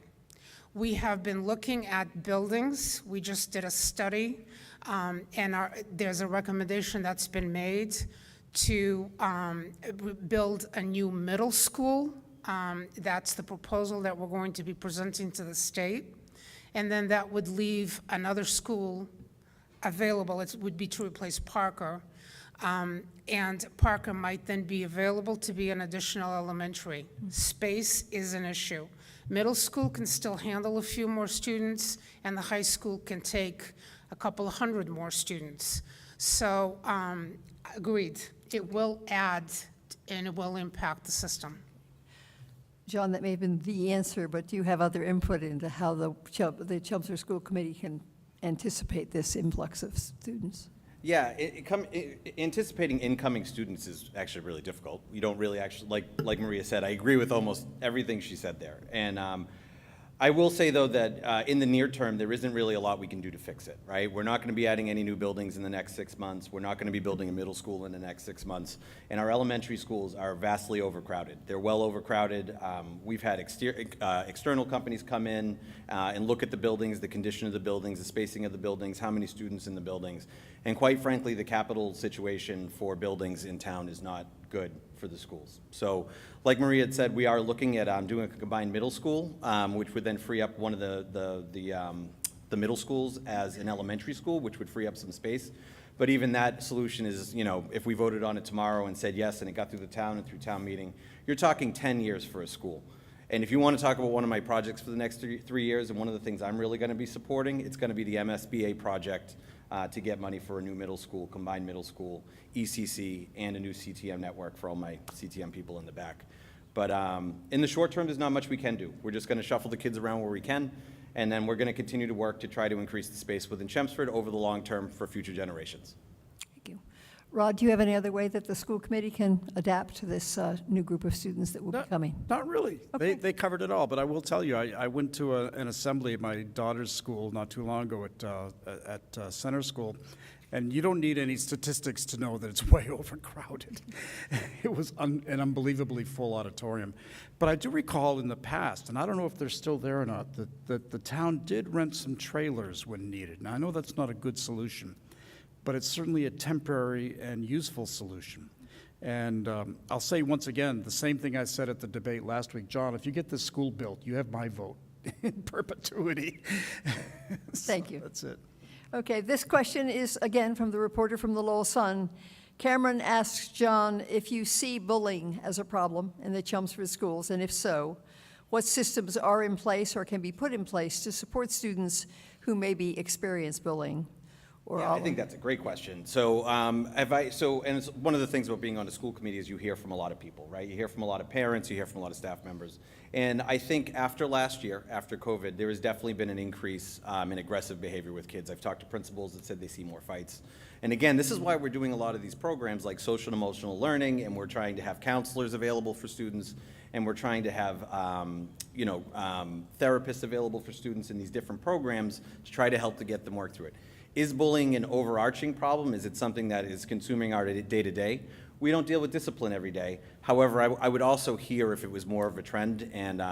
We have been looking at buildings. We just did a study, and there's a recommendation that's been made to build a new middle school. That's the proposal that we're going to be presenting to the state. and then that would leave another school available. It would be to replace Parker. And Parker might then be available to be an additional elementary. Space is an issue. Middle school can still handle a few more students, and the high school can take a couple of hundred more students. So, agreed, it will add and it will impact the system. John, that may have been the answer, but do you have other input into how the Chelmsford School Committee can anticipate this influx of students? Yeah, anticipating incoming students is actually really difficult. You don't really actually, like Maria said, I agree with almost everything she said there. And I will say, though, that in the near term, there isn't really a lot we can do to fix it, right? We're not going to be adding any new buildings in the next 6 months. We're not going to be building a middle school in the next 6 months. And our elementary schools are vastly overcrowded. They're well overcrowded. We've had external companies come in and look at the buildings, the condition of the buildings, the spacing of the buildings, how many students in the buildings. And quite frankly, the capital situation for buildings in town is not good for the schools. So, like Maria had said, we are looking at doing a combined middle school, which would then free up one of the middle schools as an elementary school, which would free up some space. But even that solution is, you know, if we voted on it tomorrow and said yes, and it got through the town and through town meeting, you're talking 10 years for a school. And if you want to talk about one of my projects for the next three years, and one of the things I'm really going to be supporting, it's going to be the MSBA project to get money for a new middle school, combined middle school, ECC, and a new CTM network for all my CTM people in the back. But in the short term, there's not much we can do. We're just going to shuffle the kids around where we can, and then we're going to continue to work to try to increase the space within Chelmsford over the long term for future generations. Thank you. Rod, do you have any other way that the school committee can adapt to this new group of students that will be coming? Not really. Okay. They covered it all, but I will tell you, I went to an assembly at my daughter's school not too long ago at Center School, and you don't need any statistics to know that it's way overcrowded. It was an unbelievably full auditorium. But I do recall in the past, and I don't know if they're still there or not, that the town did rent some trailers when needed. Now, I know that's not a good solution, but it's certainly a temporary and useful solution. And I'll say once again, the same thing I said at the debate last week. John, if you get this school built, you have my vote in perpetuity. Thank you. That's it. Okay, this question is, again, from the reporter from the Lowell Sun. Cameron asks John if you see bullying as a problem in the Chelmsford schools, and if so, what systems are in place or can be put in place to support students who maybe experience bullying? Yeah, I think that's a great question. So, and it's one of the things about being on a school committee is you hear from a lot of people, right? You hear from a lot of parents, you hear from a lot of staff members. And I think after last year, after COVID, there has definitely been an increase in aggressive behavior with kids. I've talked to principals that said they see more fights. And again, this is why we're doing a lot of these programs like social and emotional learning, and we're trying to have counselors available for students, and we're trying to have therapists available for students in these different programs to try to help to get them work through it. Is bullying an overarching problem? Is it something that is consuming our day-to-day? We don't deal with discipline every day. However, I would also hear if it was more of a trend, and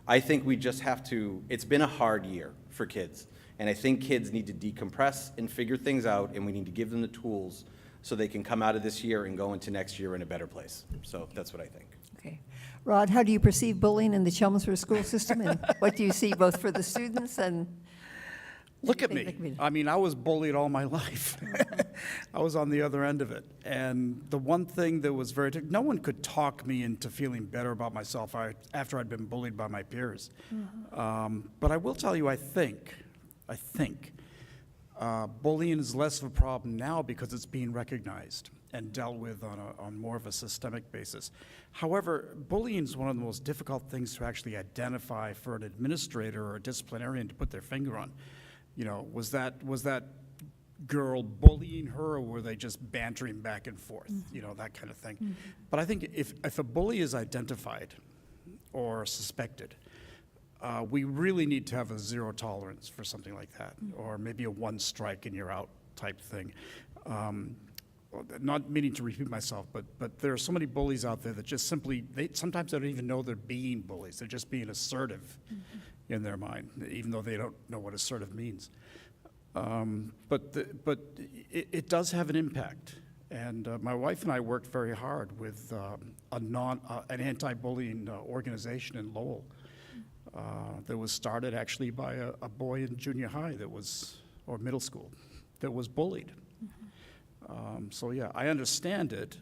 I think we just have to, it's been a hard year for kids, and I think kids need to decompress and figure things out, and we need to give them the tools so they can come out of this year and go into next year in a better place. So that's what I think. Okay. Rod, how do you perceive bullying in the Chelmsford school system, and what do you see both for the students and Look at me. I mean, I was bullied all my life. I was on the other end of it. And the one thing that was no one could talk me into feeling better about myself after I'd been bullied by my peers. But I will tell you, I think bullying is less of a problem now because it's being recognized and dealt with on more of a systemic basis. However, bullying is one of the most difficult things to actually identify for an administrator or a disciplinarian to put their finger on. You know, was that girl bullying her, or were they just bantering back and forth? You know, that kind of thing. But I think if a bully is identified or suspected, we really need to have a zero tolerance for something like that, or maybe a one strike and you're out type thing. Not meaning to repeat myself, but there are so many bullies out there that just simply, sometimes they don't even know they're being bullies. They're just being assertive in their mind, even though they don't know what assertive means. But it does have an impact. And my wife and I worked very hard with an anti-bullying organization in Lowell that was started actually by a boy in junior high or middle school, that was bullied. So yeah, I understand it.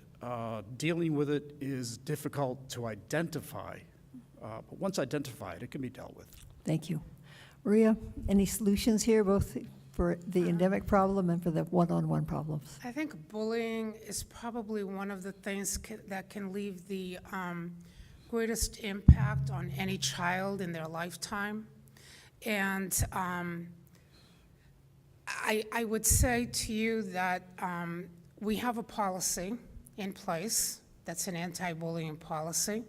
Dealing with it is difficult to identify, but once identified, it can be dealt with. Thank you. Maria, any solutions here, both for the endemic problem and for the one-on-one problems? I think bullying is probably one of the things that can leave the greatest impact on any child in their lifetime. And I would say to you that we have a policy in place that's an anti-bullying policy.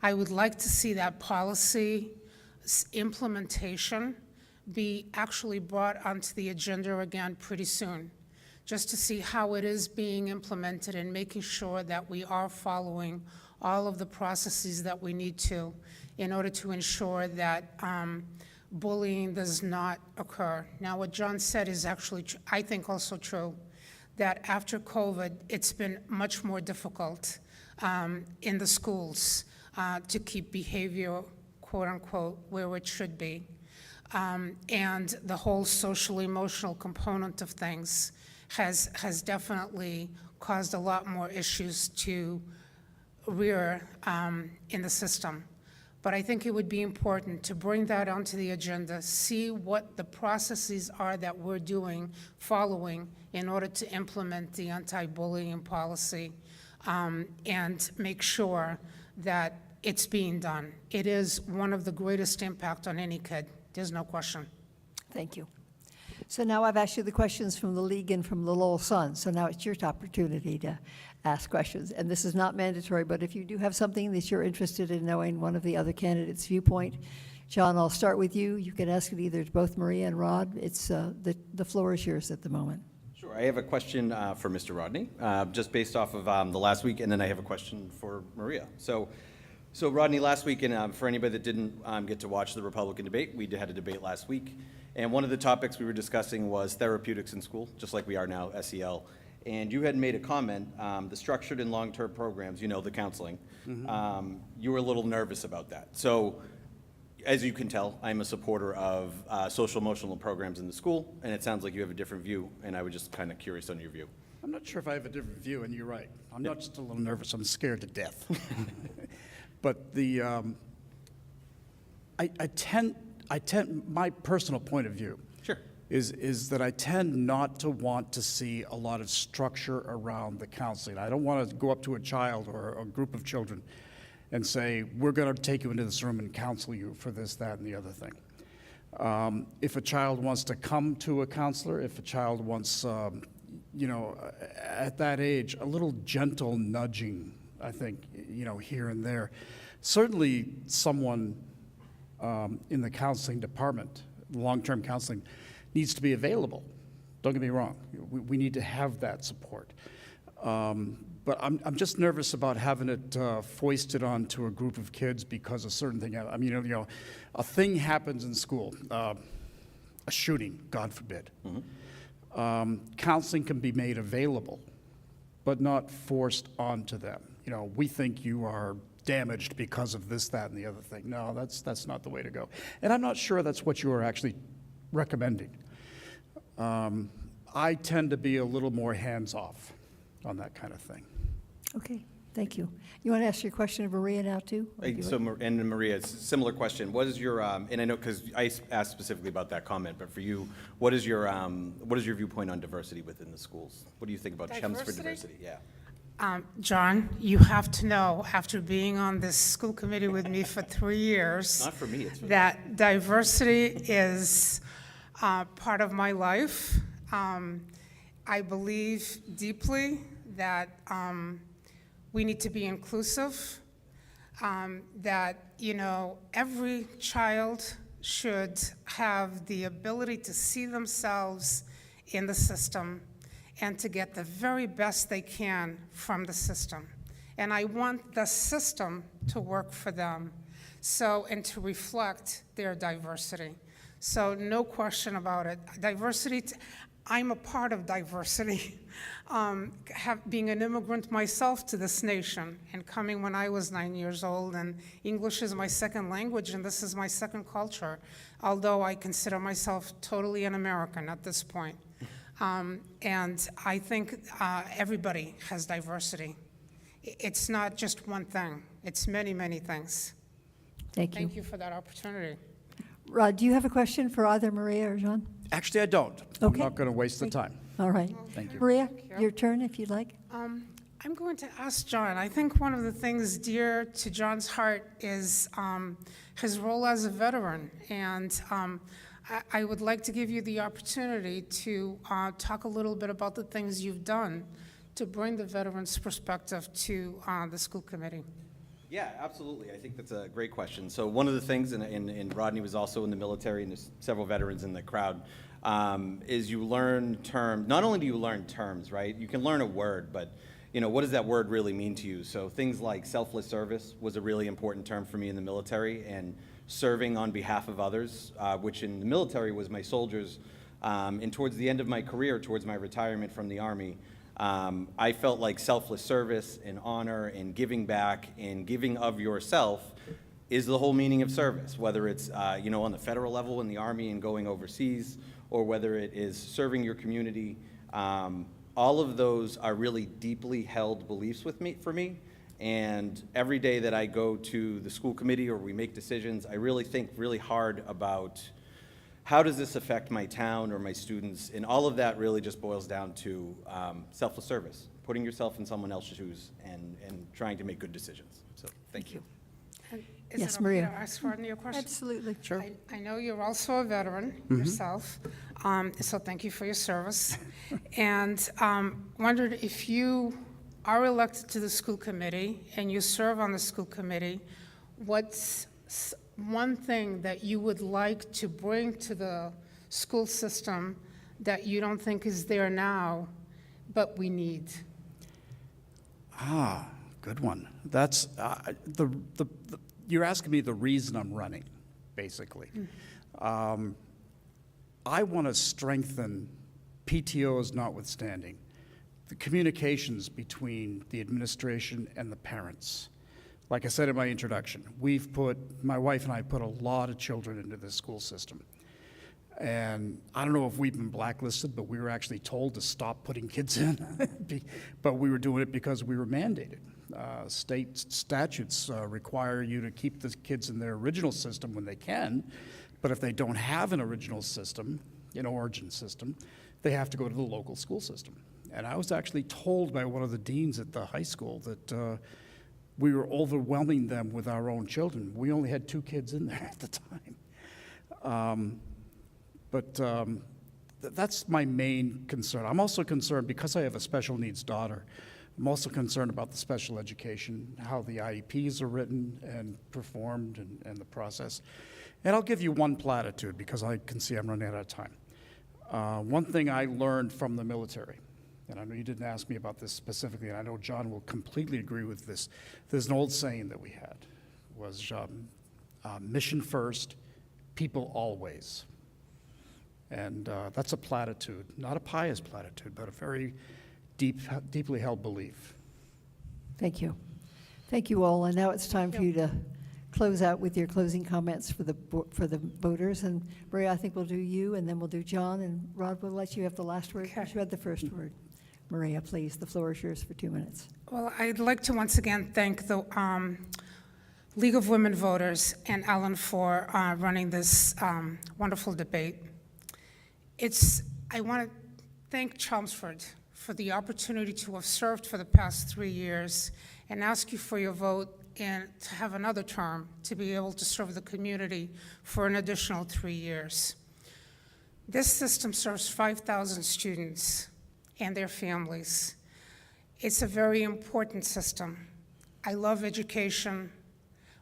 I would like to see that policy implementation be actually brought onto the agenda again pretty soon, just to see how it is being implemented and making sure that we are following all of the processes that we need to in order to ensure that bullying does not occur. Now, what John said is actually, I think, also true, that after COVID, it's been much more difficult in the schools to keep behavior, quote unquote, where it should be. And the whole social emotional component of things has definitely caused a lot more issues to rear in the system. But I think it would be important to bring that onto the agenda, see what the processes are that we're following in order to implement the anti-bullying policy, and make sure that it's being done. It is one of the greatest impact on any kid. There's no question. Thank you. So now I've asked you the questions from the League and from the Lowell Sun, so now it's your opportunity to ask questions. And this is not mandatory, but if you do have something that you're interested in knowing one of the other candidates' viewpoint, John, I'll start with you. You can ask it either to both Maria and Rod. It's the floor is yours at the moment. Sure, I have a question for Mr. Rodney, just based off of the last week, and then I have a question for Maria. So Rodney, last week, and for anybody that didn't get to watch the Republican debate, we had a debate last week, and one of the topics we were discussing was therapeutics in school, just like we are now, SEL. And you had made a comment, the structured and long-term programs, the counseling, you were a little nervous about that. So, as you can tell, I'm a supporter of social emotional programs in the school, and it sounds like you have a different view, and I was just kind of curious on your view. I'm not sure if I have a different view, and you're right. I'm not just a little nervous, I'm scared to death. But my personal point of view Sure. is that I tend not to want to see a lot of structure around the counseling. I don't want to go up to a child or a group of children and say, we're going to take you into this room and counsel you for this, that, and the other thing. If a child wants to come to a counselor, if a child wants, at that age, a little gentle nudging, I think, here and there. Certainly someone in the counseling department, long-term counseling, needs to be available. Don't get me wrong. We need to have that support. But I'm just nervous about having it foisted onto a group of kids because a certain thing. I mean, a thing happens in school, a shooting, God forbid. Mm-hmm. Counseling can be made available, but not forced onto them. We think you are damaged because of this, that, and the other thing. No, that's not the way to go. And I'm not sure that's what you are actually recommending. I tend to be a little more hands-off on that kind of thing. Okay, thank you. You want to ask your question of Maria now, too? And Maria, it's a similar question. What is your, and I know because I asked specifically about that comment, but for you, what is your viewpoint on diversity within the schools? What do you think about Chelmsford diversity? Yeah. John, you have to know, after being on this school committee with me for 3 years, Not for me, it's for that diversity is part of my life. I believe deeply that we need to be inclusive, that, every child should have the ability to see themselves in the system and to get the very best they can from the system. And I want the system to work for them, and to reflect their diversity. So no question about it. Diversity, I'm a part of diversity. Being an immigrant myself to this nation and coming when I was 9 years old, and English is my second language and this is my second culture, although I consider myself totally an American at this point. And I think everybody has diversity. It's not just one thing, it's many, many things. Thank you. Thank you for that opportunity. Rod, do you have a question for either Maria or John? Actually, I don't. Okay. I'm not going to waste the time. All right. Thank you. Maria, you. your turn if you'd like. I'm going to ask John. I think one of the things dear to John's heart is his role as a veteran. And I would like to give you the opportunity to talk a little bit about the things you've done to bring the veterans' perspective to the school committee. Yeah, absolutely. I think that's a great question. So one of the things, and Rodney was also in the military, and there's several veterans in the crowd, is you learn terms. Not only do you learn terms, right? You can learn a word, but what does that word really mean to you? So things like selfless service was a really important term for me in the military, and serving on behalf of others, which in the military was my soldiers. And towards the end of my career, towards my retirement from the Army, I felt like selfless service and honor and giving back and giving of yourself is the whole meaning of service, whether it's on the federal level in the Army and going overseas, or whether it is serving your community. All of those are really deeply held beliefs for me. And every day that I go to the school committee or we make decisions, I really think really hard about how does this affect my town or my students? And all of that really just boils down to selfless service, putting yourself in someone else's shoes and trying to make good decisions. So thank you. Is Yes, it okay Maria. to ask Rodney a question? Absolutely. Sure. I know you're also a veteran yourself, so thank you for your service. And wondered if you are elected to the school committee and you serve on the school committee, what's one thing that you would like to bring to the school system that you don't think is there now, but we need? Good one. That's you're asking me the reason I'm running, basically. I want to strengthen, PTOs notwithstanding, the communications between the administration and the parents. Like I said in my introduction, my wife and I put a lot of children into this school system. And I don't know if we've been blacklisted, but we were actually told to stop putting kids in. But we were doing it because we were mandated. State statutes require you to keep the kids in their original system when they can, but if they don't have an original system, an origin system, they have to go to the local school system. And I was actually told by one of the deans at the high school that we were overwhelming them with our own children. We only had 2 kids in there at the time. That's my main concern. I'm also concerned, because I have a special needs daughter, I'm also concerned about the special education, how the IEPs are written and performed and the process. And I'll give you one platitude because I can see I'm running out of time. One thing I learned from the military, and I know you didn't ask me about this specifically, and I know John will completely agree with this. There's an old saying that we had, was mission first, people always. And that's a platitude, not a pious platitude, but a very deeply held belief. Thank you. Thank you all. And now it's time for you to close out with your closing comments for the voters. And Maria, I think we'll do you, and then we'll do John, and Rod, we'll let you have the last word. Okay. You had the first word. Maria, please, the floor is yours for 2 minutes. Well, I'd like to once again thank the League of Women Voters and Ellen for running this wonderful debate. I want to thank Chelmsford for the opportunity to have served for the past 3 years and ask you for your vote and to have another term to be able to serve the community for an additional 3 years. This system serves 5,000 students and their families. It's a very important system. I love education.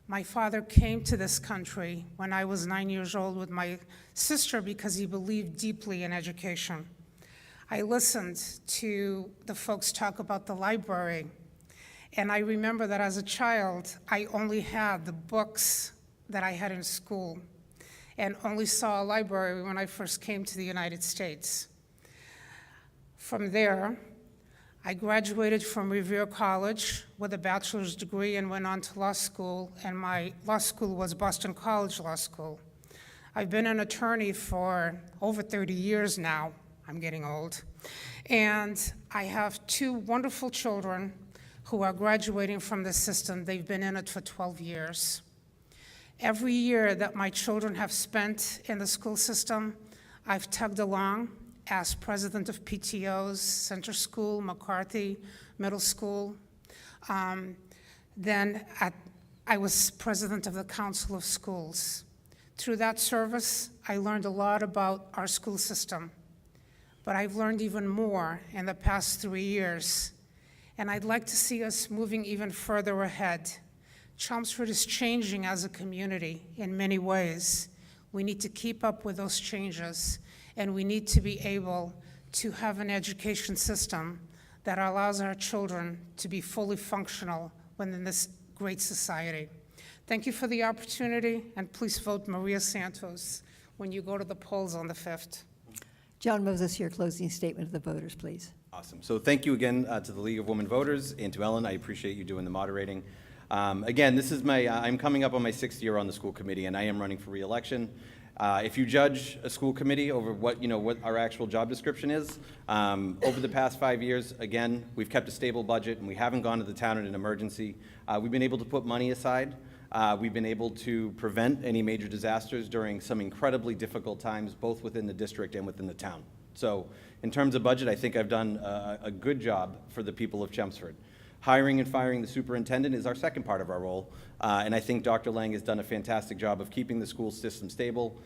My father came to this country when I was 9 years old with my sister because he believed deeply in education. I listened to the folks talk about the library, and I remember that as a child, I only had the books that I had in school and only saw a library when I first came to the United States. From there, I graduated from Revere College with a bachelor's degree and went on to law school, and my law school was Boston College Law School. I've been an attorney for over 30 years now. I'm getting old. And I have 2 wonderful children who are graduating from the system. They've been in it for 12 years. Every year that my children have spent in the school system, I've tugged along as president of PTOs, Center School, McCarthy Middle School. I was president of the Council of Schools. Through that service, I learned a lot about our school system, but I've learned even more in the past 3 years, and I'd like to see us moving even further ahead. Chelmsford is changing as a community in many ways. We need to keep up with those changes, and we need to be able to have an education system that allows our children to be fully functional within this great society. Thank you for the opportunity, and please vote Maria Santos when you go to the polls on the 5th. John Moses, your closing statement to the voters, please. Awesome. So thank you again to the League of Women Voters and to Ellen. I appreciate you doing the moderating. Again, this is I'm coming up on my 6th year on the school committee, and I am running for re-election. If you judge a school committee over what our actual job description is, over the past 5 years, again, we've kept a stable budget, and we haven't gone to the town in an emergency. We've been able to put money aside. We've been able to prevent any major disasters during some incredibly difficult times, both within the district and within the town. So in terms of budget, I think I've done a good job for the people of Chelmsford. Hiring and firing the superintendent is our second part of our role, and I think Dr. Lang has done a fantastic job of keeping the school system stable,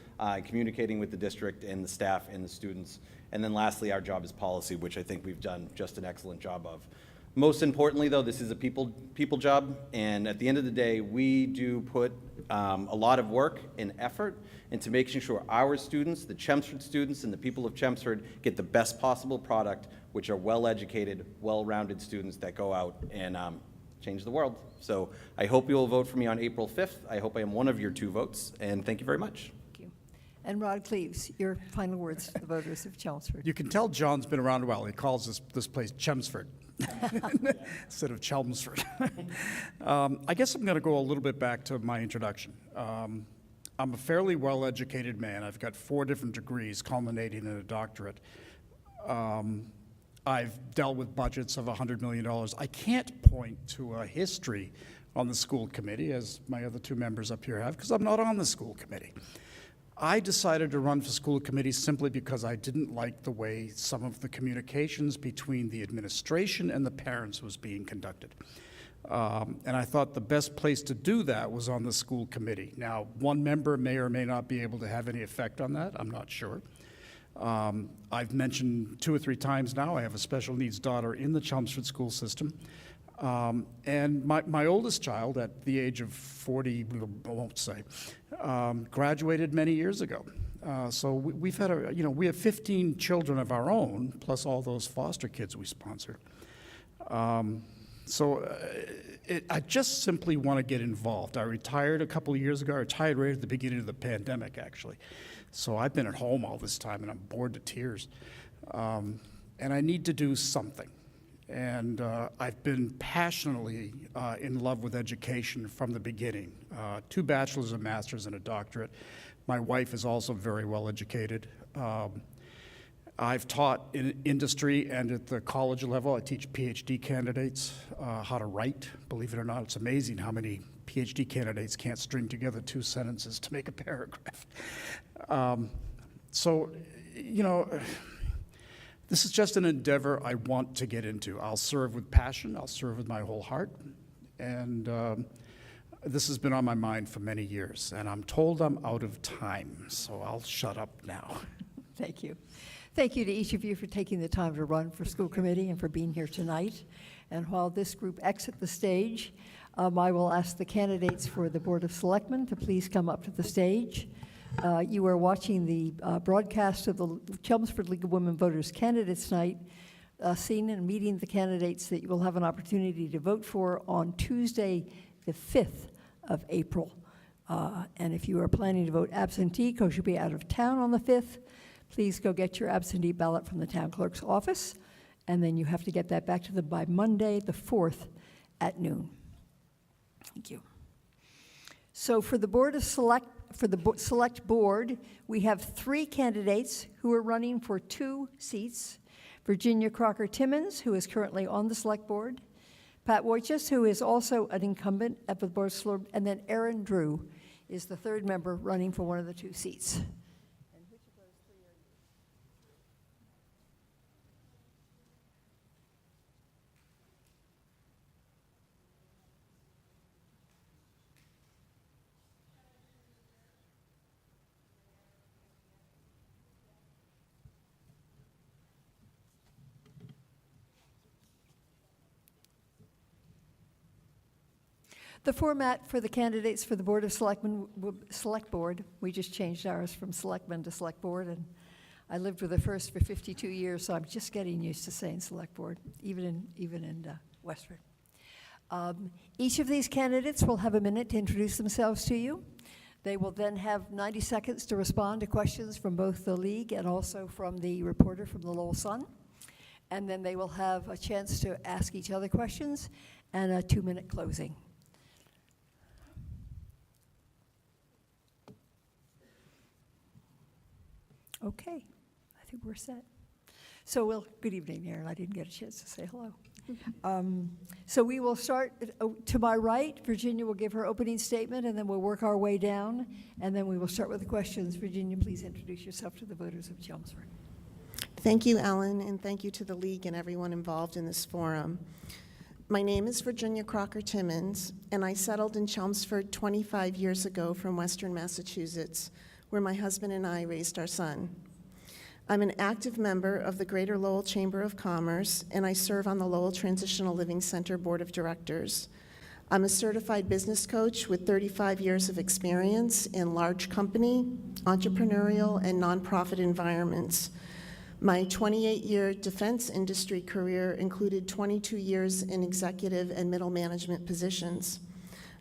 communicating with the district and the staff and the students. And then lastly, our job is policy, which I think we've done just an excellent job of. Most importantly, though, this is a people job, and at the end of the day, we do put a lot of work and effort into making sure our students, the Chelmsford students and the people of Chelmsford, get the best possible product, which are well-educated, well-rounded students that go out and change the world. So I hope you'll vote for me on April 5th. I hope I am one of your 2 votes, and thank you very much. Thank you. And Rod Cleves, your final words to the voters of Chelmsford. You can tell John's been around a while. He calls this place Chelmsford instead of Chelmsford. I guess I'm going to go a little bit back to my introduction. I'm a fairly well-educated man. I've got 4 different degrees culminating in a doctorate. I've dealt with budgets of $100 million. I can't point to a history on the school committee, as my other 2 members up here have, because I'm not on the school committee. I decided to run for school committee simply because I didn't like the way some of the communications between the administration and the parents was being conducted. And I thought the best place to do that was on the school committee. Now, 1 member may or may not be able to have any effect on that. I'm not sure. I've mentioned 2 or 3 times now, I have a special needs daughter in the Chelmsford school system. And my oldest child, at the age of 40, I won't say, graduated many years ago. So we've had we have 15 children of our own, plus all those foster kids we sponsor. I just simply want to get involved. I retired a couple of years ago. I retired right at the beginning of the pandemic, actually. So I've been at home all this time, and I'm bored to tears. And I need to do something. And I've been passionately in love with education from the beginning. 2 bachelor's, a master's, and a doctorate. My wife is also very well educated. I've taught in industry and at the college level. I teach PhD candidates how to write. Believe it or not, it's amazing how many PhD candidates can't string together 2 sentences to make a paragraph. This is just an endeavor I want to get into. I'll serve with passion. I'll serve with my whole heart. And this has been on my mind for many years. And I'm told I'm out of time, so I'll shut up now. Thank you. Thank you to each of you for taking the time to run for school committee and for being here tonight. And while this group exit the stage, I will ask the candidates for the Board of Selectmen to please come up to the stage. You are watching the broadcast of the Chelmsford League of Women Voters Candidates Night, seeing and meeting the candidates that you will have an opportunity to vote for on Tuesday, the 5th of April. And if you are planning to vote absentee because you'll be out of town on the 5th, please go get your absentee ballot from the town clerk's office. and then you have to get that back to them by Monday, the 4th at noon. Thank you. So for the Select Board, we have 3 candidates who are running for 2 seats. Virginia Crocker Timmons, who is currently on the Select Board, Pat Wojcik, who is also an incumbent at the Board of Select, and then Aaron Drew is the 3rd member running for one of the 2 seats. The format for the candidates for the Board of Selectmen, Select Board, we just changed ours from Selectmen to Select Board, and I lived with the first for 52 years, so I'm just getting used to saying Select Board, even in Westford. Each of these candidates will have a minute to introduce themselves to you. They will then have 90 seconds to respond to questions from both the League and also from the reporter from the Lowell Sun. And then they will have a chance to ask each other questions and a 2-minute closing. Okay, I think we're set. So, good evening, Aaron. I didn't get a chance to say hello. So we will start to my right. Virginia will give her opening statement, and then we'll work our way down, and then we will start with the questions. Virginia, please introduce yourself to the voters of Chelmsford. Thank you, Ellen, and thank you to the League and everyone involved in this forum. My name is Virginia Crocker Timmons, and I settled in Chelmsford 25 years ago from Western Massachusetts, where my husband and I raised our son. I'm an active member of the Greater Lowell Chamber of Commerce, and I serve on the Lowell Transitional Living Center Board of Directors. I'm a certified business coach with 35 years of experience in large company, entrepreneurial, and nonprofit environments. My 28-year defense industry career included 22 years in executive and middle management positions.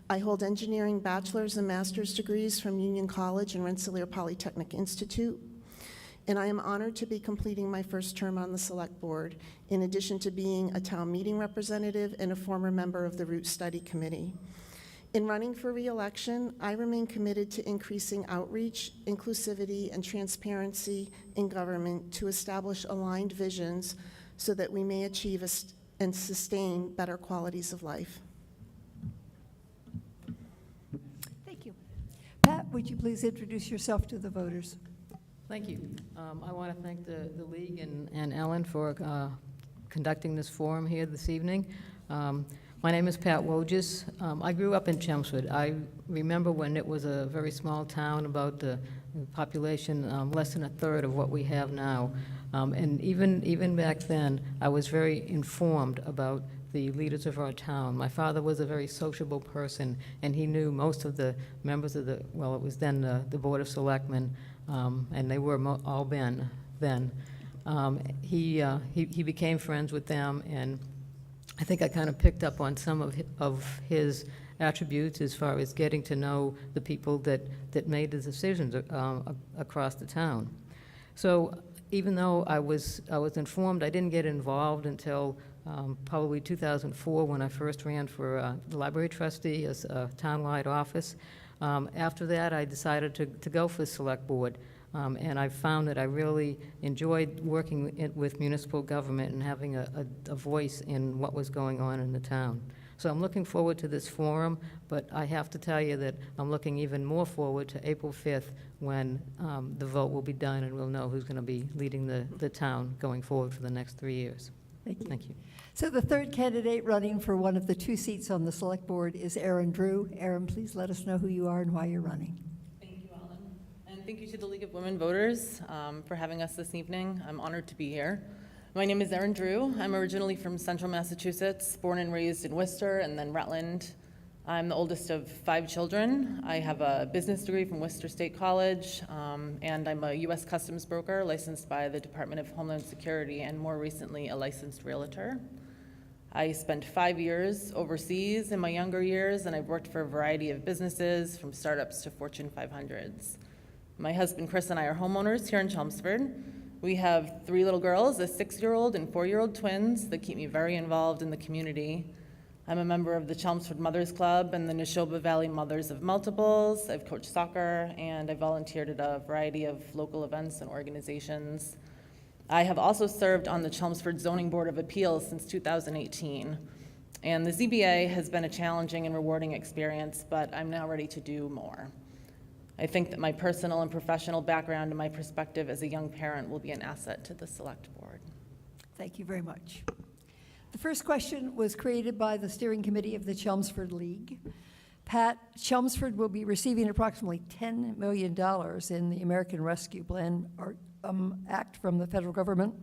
I hold engineering bachelor's and master's degrees from Union College and Rensselaer Polytechnic Institute, and I am honored to be completing my first term on the Select Board, in addition to being a town meeting representative and a former member of the Root Study Committee. In running for re-election, I remain committed to increasing outreach, inclusivity, and transparency in government to establish aligned visions so that we may achieve and sustain better qualities of life. Thank you. Pat, would you please introduce yourself to the voters? Thank you. I want to thank the League and Ellen for conducting this forum here this evening. My name is Pat Wojcik. I grew up in Chelmsford. I remember when it was a very small town, about the population less than a third of what we have now. And even back then, I was very informed about the leaders of our town. My father was a very sociable person, and he knew most of the members of it was then the Board of Selectmen, and they were all been then. He became friends with them, and I think I kind of picked up on some of his attributes as far as getting to know the people that made the decisions across the town. So even though I was informed, I didn't get involved until probably 2004, when I first ran for the library trustee as a townwide office. After that, I decided to go for the Select Board, and I found that I really enjoyed working with municipal government and having a voice in what was going on in the town. So I'm looking forward to this forum, but I have to tell you that I'm looking even more forward to April 5th, when the vote will be done and we'll know who's going to be leading the town going forward for the next 3 years. Thank you. Thank you. So the third candidate running for one of the 2 seats on the Select Board is Aaron Drew. Aaron, please let us know who you are and why you're running. Thank you, Ellen. And thank you to the League of Women Voters for having us this evening. I'm honored to be here. My name is Aaron Drew. I'm originally from Central Massachusetts, born and raised in Worcester and then Rutland. I'm the oldest of 5 children. I have a business degree from Worcester State College, and I'm a U.S. Customs broker licensed by the Department of Homeland Security, and more recently a licensed realtor. I spent 5 years overseas in my younger years, and I've worked for a variety of businesses, from startups to Fortune 500s. My husband Chris and I are homeowners here in Chelmsford. We have 3 little girls, a 6-year-old and 4-year-old twins that keep me very involved in the community. I'm a member of the Chelmsford Mothers Club and the Neshoba Valley Mothers of Multiples. I've coached soccer, and I volunteered at a variety of local events and organizations. I have also served on the Chelmsford Zoning Board of Appeals since 2018. And the ZBA has been a challenging and rewarding experience, but I'm now ready to do more. I think that my personal and professional background and my perspective as a young parent will be an asset to the Select Board. Thank you very much. The first question was created by the steering committee of the Chelmsford League. Pat, Chelmsford will be receiving approximately $10 million in the American Rescue Plan Act from the federal government.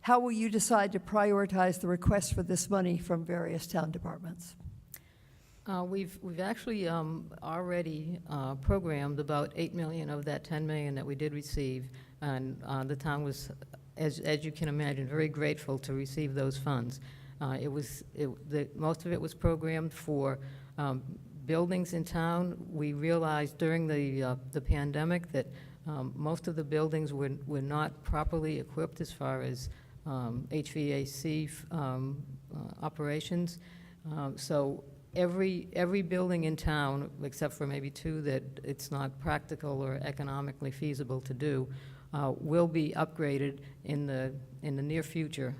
How will you decide to prioritize the request for this money from various town departments? We've actually already programmed about $8 million of that $10 million that we did receive, and the town was, as you can imagine, very grateful to receive those funds. Most of it was programmed for buildings in town. We realized during the pandemic that most of the buildings were not properly equipped as far as HVAC operations. So every building in town, except for maybe 2 that it's not practical or economically feasible to do, will be upgraded in the near future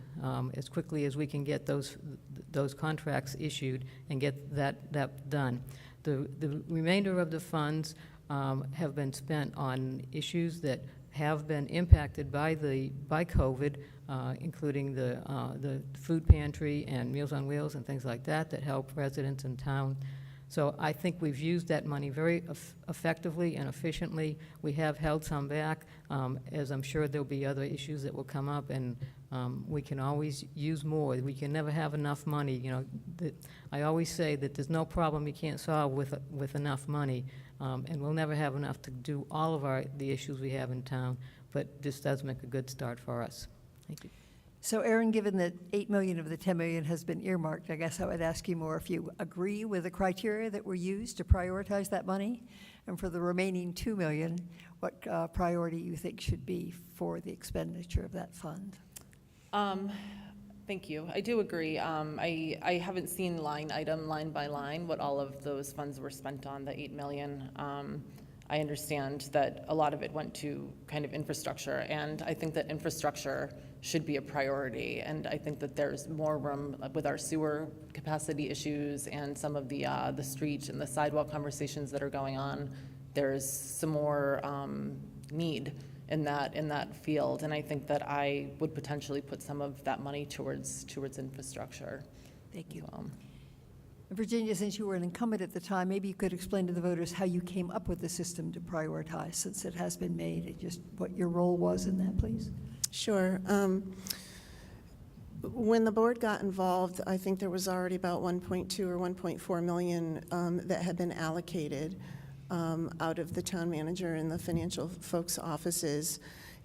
as quickly as we can get those contracts issued and get that done. The remainder of the funds have been spent on issues that have been impacted by COVID, including the food pantry and Meals on Wheels and things like that help residents in town. So I think we've used that money very effectively and efficiently. We have held some back, as I'm sure there'll be other issues that will come up, and we can always use more. We can never have enough money. You know, I always say that there's no problem you can't solve with enough money, and we'll never have enough to do all of the issues we have in town, but this does make a good start for us. Thank you. So Aaron, given that $8 million of the $10 million has been earmarked, I guess I would ask you more if you agree with the criteria that were used to prioritize that money, and for the remaining $2 million, what priority you think should be for the expenditure of that fund. Thank you. I do agree. I haven't seen line by line, what all of those funds were spent on, the $8 million. I understand that a lot of it went to kind of infrastructure, and I think that infrastructure should be a priority, and I think that there's more room with our sewer capacity issues and some of the street and the sidewalk conversations that are going on. There's some more need in that field, and I think that I would potentially put some of that money towards infrastructure. Thank you. Virginia, since you were an incumbent at the time, maybe you could explain to the voters how you came up with the system to prioritize, since it has been made, and just what your role was in that, please. Sure. When the board got involved, I think there was already about 1.2 or 1.4 million that had been allocated out of the town manager and the financial folks' offices.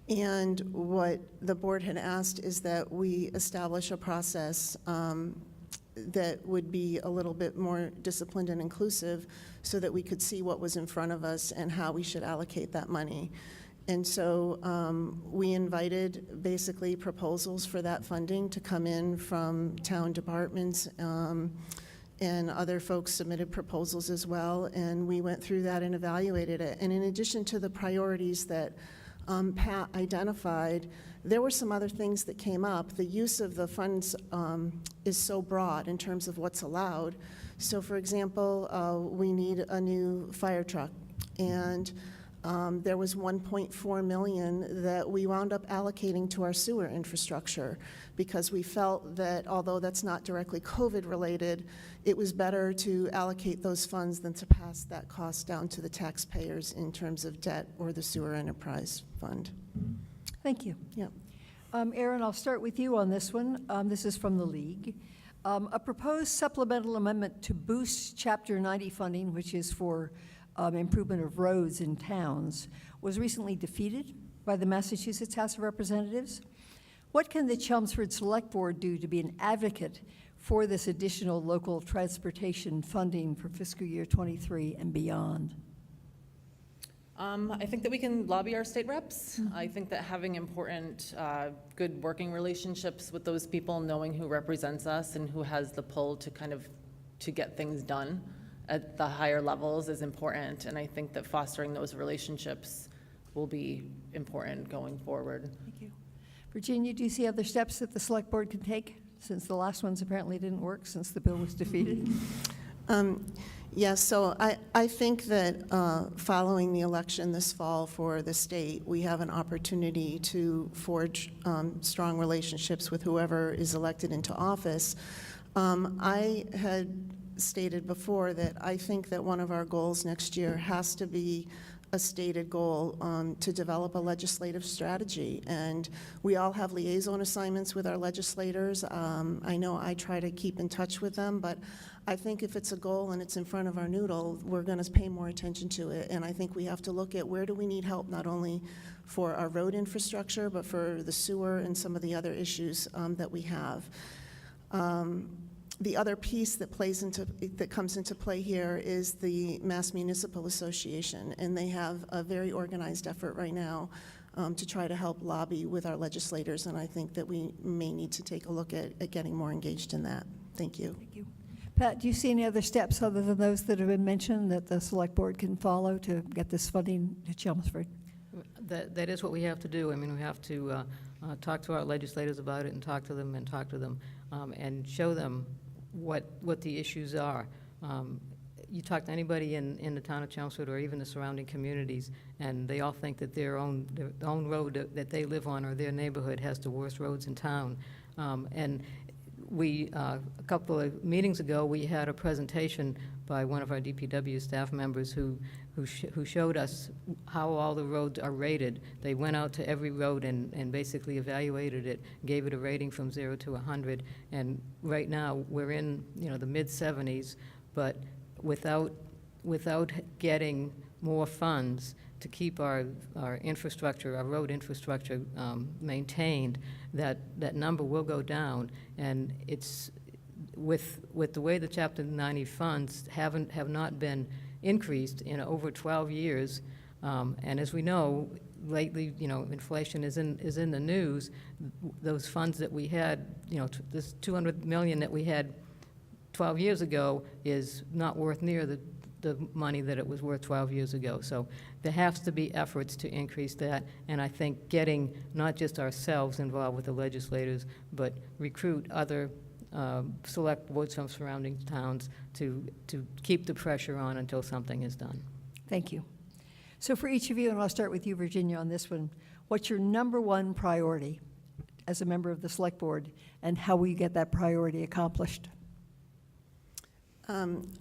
And what the board had asked is that we establish a process that would be a little bit more disciplined and inclusive so that we could see what was in front of us and how we should allocate that money. And so we invited basically proposals for that funding to come in from town departments, and other folks submitted proposals as well, and we went through that and evaluated it. And in addition to the priorities that Pat identified, there were some other things that came up. The use of the funds is so broad in terms of what's allowed. So for example, we need a new fire truck, and there was 1.4 million that we wound up allocating to our sewer infrastructure, because we felt that although that's not directly COVID related, it was better to allocate those funds than to pass that cost down to the taxpayers in terms of debt or the sewer enterprise fund. Thank you. Yeah. Aaron, I'll start with you on this one. This is from the League. A proposed supplemental amendment to boost Chapter 90 funding, which is for improvement of roads in towns, was recently defeated by the Massachusetts House of Representatives. What can the Chelmsford Select Board do to be an advocate for this additional local transportation funding for fiscal year 23 and beyond? I think that we can lobby our state reps. I think that having important, good working relationships with those people, knowing who represents us and who has the pull to to get things done at the higher levels is important. And I think that fostering those relationships will be important going forward. Thank you. Virginia, do you see other steps that the select board can take, since the last ones apparently didn't work since the bill was defeated? Yes, so I think that following the election this fall for the state, we have an opportunity to forge strong relationships with whoever is elected into office. I had stated before that I think that one of our goals next year has to be a stated goal to develop a legislative strategy. And we all have liaison assignments with our legislators. I know I try to keep in touch with them, but I think if it's a goal and it's in front of our noodle, we're going to pay more attention to it. And I think we have to look at where do we need help, not only for our road infrastructure, but for the sewer and some of the other issues that we have. The other piece that comes into play here is the Mass Municipal Association, and they have a very organized effort right now to try to help lobby with our legislators, and I think that we may need to take a look at getting more engaged in that. Thank you. Thank you. Pat, do you see any other steps other than those that have been mentioned that the select board can follow to get this funding to Chelmsford? That is what we have to do. I mean, we have to talk to our legislators about it and talk to them and show them what the issues are. You talk to anybody in the town of Chelmsford or even the surrounding communities, and they all think that their own road that they live on or their neighborhood has the worst roads in town. And we, a couple of meetings ago, we had a presentation by one of our DPW staff members who showed us how all the roads are rated. They went out to every road and basically evaluated it, gave it a rating from 0 to 100. And right now, we're in, the mid-70s, but without getting more funds to keep our infrastructure, our road infrastructure maintained, that number will go down. And it's with the way the Chapter 90 funds have not been increased in over 12 years, and as we know, lately, inflation is in the news. Those funds that we had, this $200 million that we had 12 years ago is not worth near the money that it was worth 12 years ago. So there has to be efforts to increase that, and I think getting not just ourselves involved with the legislators, but recruit other select boards from surrounding towns to keep the pressure on until something is done. Thank you. So for each of you, and I'll start with you, Virginia, on this one, what's your number one priority as a member of the select board, and how will you get that priority accomplished?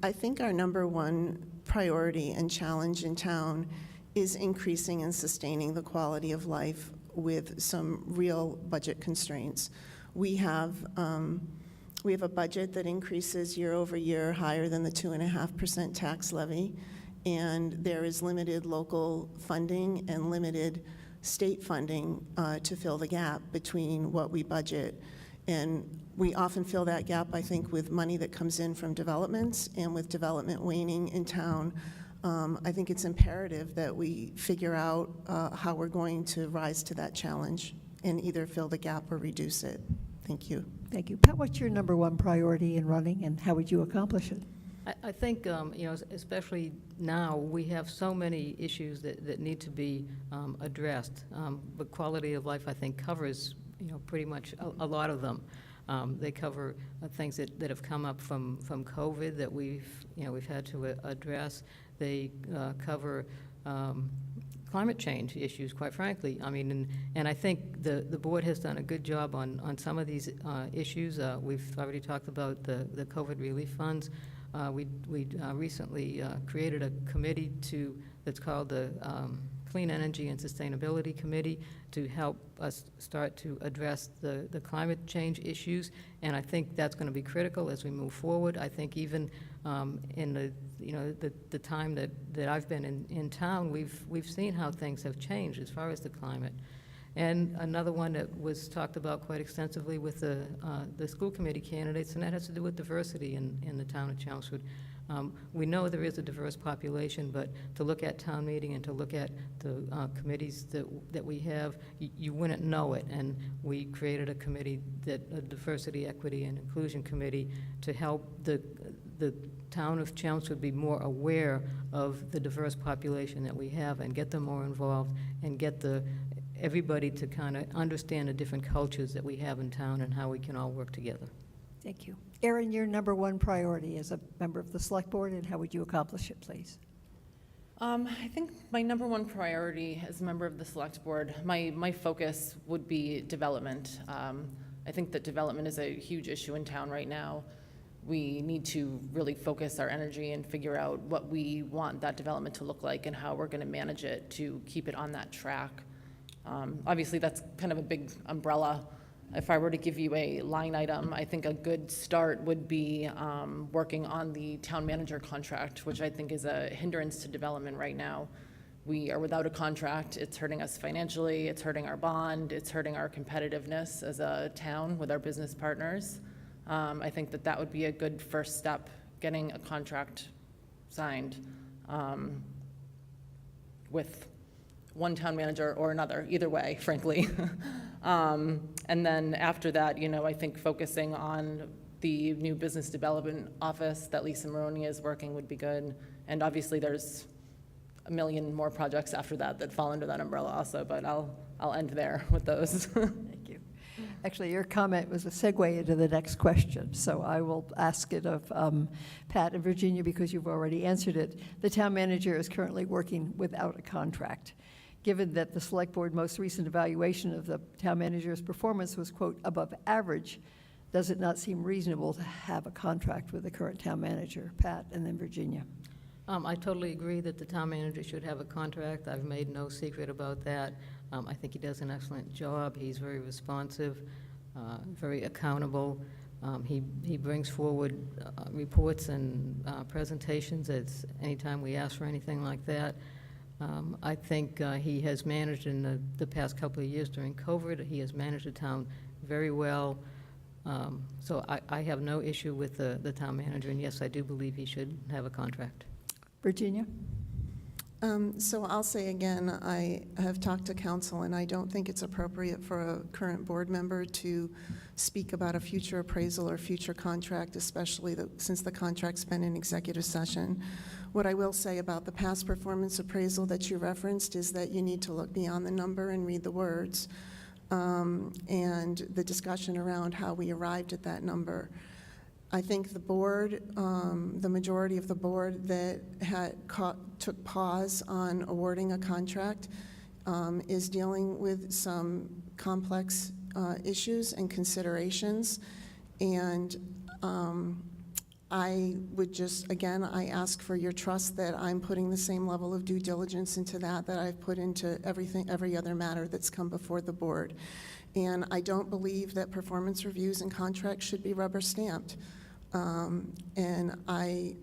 I think our number one priority and challenge in town is increasing and sustaining the quality of life with some real budget constraints. We have a budget that increases year over year higher than the 2.5% tax levy, and there is limited local funding and limited state funding to fill the gap between what we budget. And we often fill that gap, I think, with money that comes in from developments, and with development waning in town, I think it's imperative that we figure out how we're going to rise to that challenge and either fill the gap or reduce it. Thank you. Thank you. Pat, what's your number one priority in running, and how would you accomplish it? I think, especially now, we have so many issues that need to be addressed. But quality of life, I think, covers, pretty much a lot of them. They cover things that have come up from COVID that we've had to address. They cover climate change issues, quite frankly. I mean, and I think the board has done a good job on some of these issues. We've already talked about the COVID relief funds. We recently created a committee that's called the Clean Energy and Sustainability Committee to help us start to address the climate change issues, and I think that's going to be critical as we move forward. I think even in the time that I've been in town, we've seen how things have changed as far as the climate. And another one that was talked about quite extensively with the school committee candidates, and that has to do with diversity in the town of Chelmsford. We know there is a diverse population, but to look at town meeting and to look at the committees that we have, you wouldn't know it. And we created a committee, a Diversity, Equity, and Inclusion Committee, to help the town of Chelmsford be more aware of the diverse population that we have and get them more involved and get everybody to kind of understand the different cultures that we have in town and how we can all work together. Thank you. Erin, your number one priority as a member of the Select Board, and how would you accomplish it, please? I think my number one priority as a member of the Select Board, my focus would be development. I think that development is a huge issue in town right now. We need to really focus our energy and figure out what we want that development to look like and how we're going to manage it to keep it on that track. Obviously, that's kind of a big umbrella. If I were to give you a line item, I think a good start would be working on the town manager contract, which I think is a hindrance to development right now. We are without a contract. It's hurting us financially. It's hurting our bond. It's hurting our competitiveness as a town with our business partners. I think that would be a good first step, getting a contract signed with one town manager or another, either way, frankly. And then after that, I think focusing on the new business development office that Lisa Maroney is working would be good. And obviously there's a million more projects after that fall under that umbrella also, but I'll end there with those. Thank you. Actually, your comment was a segue into the next question, so I will ask it of Pat and Virginia because you've already answered it. The town manager is currently working without a contract. Given that the Select Board most recent evaluation of the town manager's performance was, quote, above average, does it not seem reasonable to have a contract with the current town manager? Pat, and then Virginia. I totally agree that the town manager should have a contract. I've made no secret about that. I think he does an excellent job. He's very responsive, very accountable. He brings forward reports and presentations anytime we ask for anything like that. I think he has managed in the past couple of years during COVID. He has managed the town very well. So I have no issue with the town manager, and yes, I do believe he should have a contract. Virginia? So I'll say again, I have talked to council, and I don't think it's appropriate for a current board member to speak about a future appraisal or future contract, especially since the contract's been in executive session. What I will say about the past performance appraisal that you referenced is that you need to look beyond the number and read the words, and the discussion around how we arrived at that number. I think the board, the majority of the board that took pause on awarding a contract is dealing with some complex issues and considerations. And I would just, again, I ask for your trust that I'm putting the same level of due diligence into that I've put into every other matter that's come before the board. And I don't believe that performance reviews and contracts should be rubber stamped. And I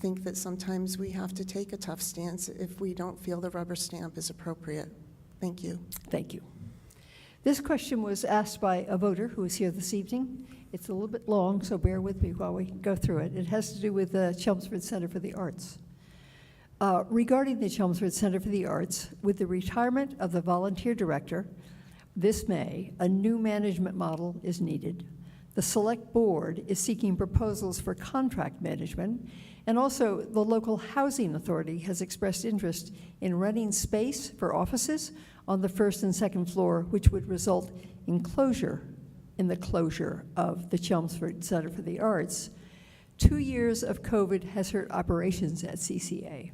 think that sometimes we have to take a tough stance if we don't feel the rubber stamp is appropriate. Thank you. Thank you. This question was asked by a voter who is here this evening. It's a little bit long, so bear with me while we go through it. It has to do with the Chelmsford Center for the Arts. Regarding the Chelmsford Center for the Arts, with the retirement of the volunteer director this May, a new management model is needed. The Select Board is seeking proposals for contract management, and also the local housing authority has expressed interest in renting space for offices on the first and second floor, which would result in the closure of the Chelmsford Center for the Arts. 2 years of COVID has hurt operations at CCA.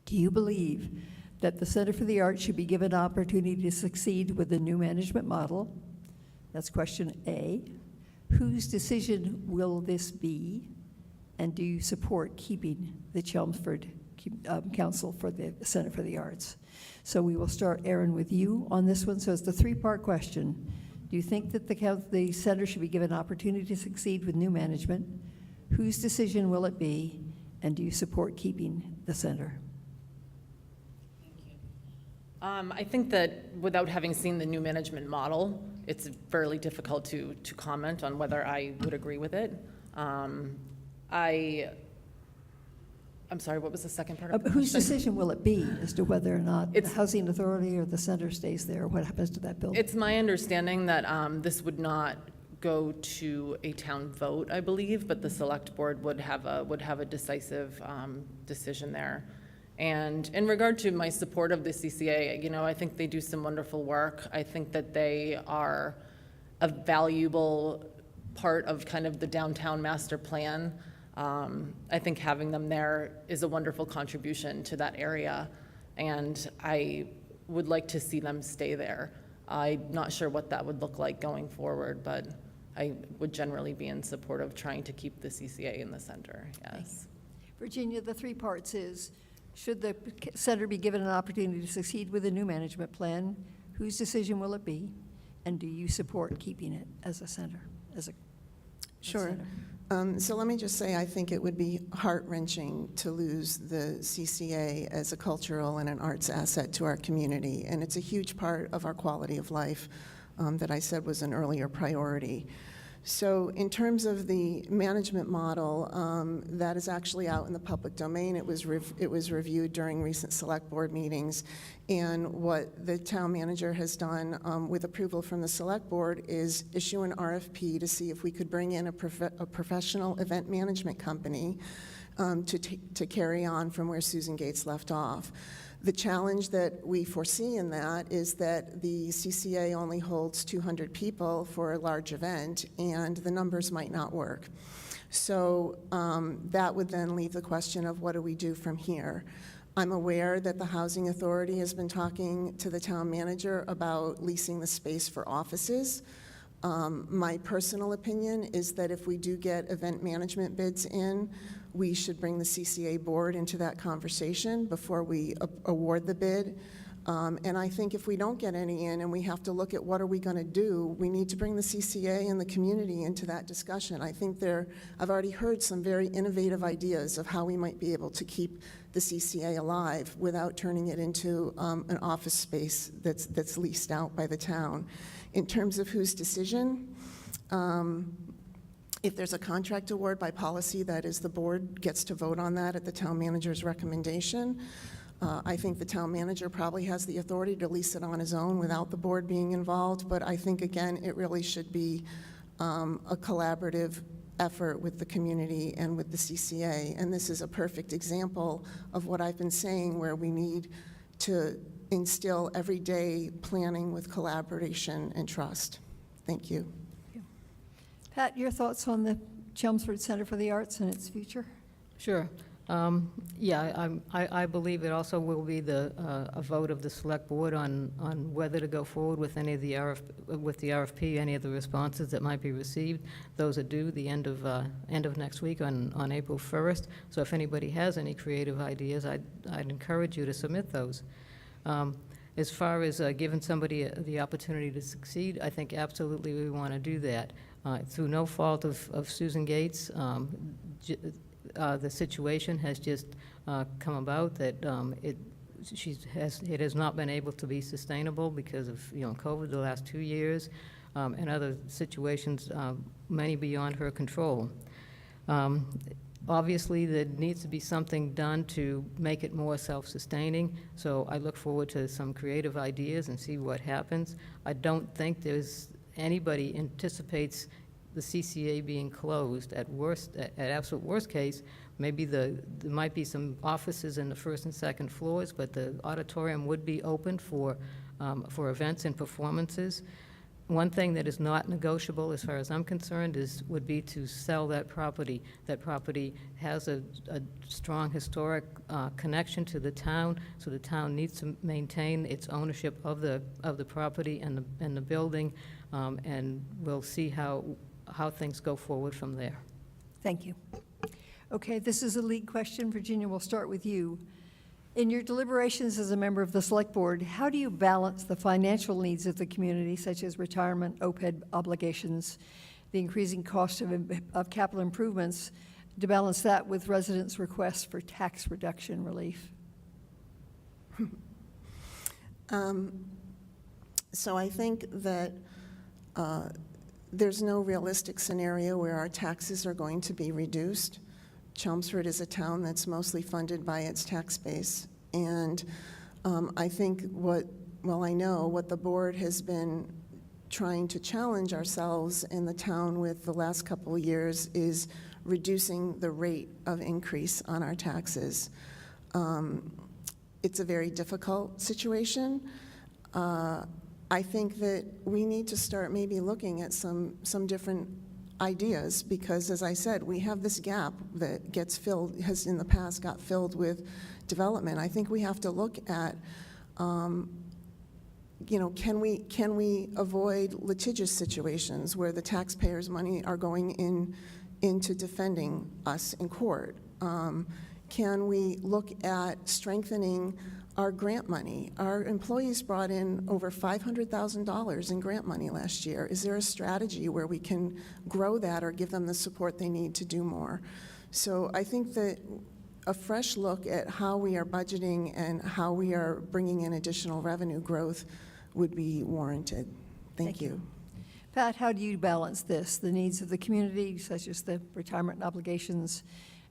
Do you believe that the Center for the Arts should be given an opportunity to succeed with the new management model? That's question A. Whose decision will this be? And do you support keeping the Chelmsford Council for the Center for the Arts? So we will start, Erin, with you on this one. So it's the three-part question. Do you think that the center should be given an opportunity to succeed with new management? Whose decision will it be? And do you support keeping the center? I think that without having seen the new management model, it's fairly difficult to comment on whether I would agree with it. I I'm sorry, what was the second part of the Whose question? decision will it be as to whether or not the It's- Housing Authority or the center stays there? What happens to that building? It's my understanding that this would not go to a town vote, I believe, but the select board would have a decisive decision there. And in regard to my support of the CCA, you know, I think they do some wonderful work. I think that they are a valuable part of kind of the downtown master plan. I think having them there is a wonderful contribution to that area, and I would like to see them stay there. I'm not sure what that would look like going forward, but I would generally be in support of trying to keep the CCA in the center, yes. Virginia, the three parts is, should the center be given an opportunity to succeed with a new management plan? Whose decision will it be? And do you support keeping it as a center, as a Sure. center? So let me just say, I think it would be heart-wrenching to lose the CCA as a cultural and an arts asset to our community, and it's a huge part of our quality of life that I said was an earlier priority. So in terms of the management model, that is actually out in the public domain. It was reviewed during recent select board meetings, and what the town manager has done with approval from the select board is issue an RFP to see if we could bring in a professional event management company to carry on from where Susan Gates left off. The challenge that we foresee in that is that the CCA only holds 200 people for a large event, and the numbers might not work. So that would then leave the question of what do we do from here? I'm aware that the Housing Authority has been talking to the town manager about leasing the space for offices. My personal opinion is that if we do get event management bids in, we should bring the CCA board into that conversation before we award the bid. And I think if we don't get any in and we have to look at what are we going to do, we need to bring the CCA and the community into that discussion. I think I've already heard some very innovative ideas of how we might be able to keep the CCA alive without turning it into an office space that's leased out by the town. In terms of whose decision, if there's a contract award by policy, that is, the board gets to vote on that at the town manager's recommendation. I think the town manager probably has the authority to lease it on his own without the board being involved, but I think, again, it really should be a collaborative effort with the community and with the CCA, and this is a perfect example of what I've been saying, where we need to instill everyday planning with collaboration and trust. Thank you. Pat, your thoughts on the Chelmsford Center for the Arts and its future? Sure. Yeah, I believe it also will be a vote of the select board on whether to go forward with any of the RFP, any of the responses that might be received. Those are due the end of next week on April 1st. So if anybody has any creative ideas, I'd encourage you to submit those. As far as giving somebody the opportunity to succeed, I think absolutely we want to do that. Through no fault of Susan Gates, the situation has just come about that it has not been able to be sustainable because of COVID the last 2 years and other situations, many beyond her control. Obviously, there needs to be something done to make it more self-sustaining, so I look forward to some creative ideas and see what happens. I don't think anybody anticipates the CCA being closed. At absolute worst case, maybe there might be some offices in the first and second floors, but the auditorium would be open for events and performances. One thing that is not negotiable, as far as I'm concerned, would be to sell that property. That property has a strong historic connection to the town, so the town needs to maintain its ownership of the property and the building, and we'll see how things go forward from there. Thank you. Okay, this is a lead question. Virginia, we'll start with you. In your deliberations as a member of the Select Board, how do you balance the financial needs of the community, such as retirement, OPEB obligations, the increasing cost of capital improvements, to balance that with residents' requests for tax reduction relief? So I think that there's no realistic scenario where our taxes are going to be reduced. Chelmsford is a town that's mostly funded by its tax base. And I think I know what the board has been trying to challenge ourselves in the town with the last couple of years is reducing the rate of increase on our taxes. It's a very difficult situation. I think that we need to start maybe looking at some different ideas, because as I said, we have this gap that gets filled, has in the past got filled with development. I think we have to look at, can we avoid litigious situations where the taxpayers' money are going into defending us in court? Can we look at strengthening our grant money? Our employees brought in over $500,000 in grant money last year. Is there a strategy where we can grow that or give them the support they need to do more? So I think that a fresh look at how we are budgeting and how we are bringing in additional revenue growth would be warranted. Thank you. Pat, how do you balance this, the needs of the community, such as the retirement obligations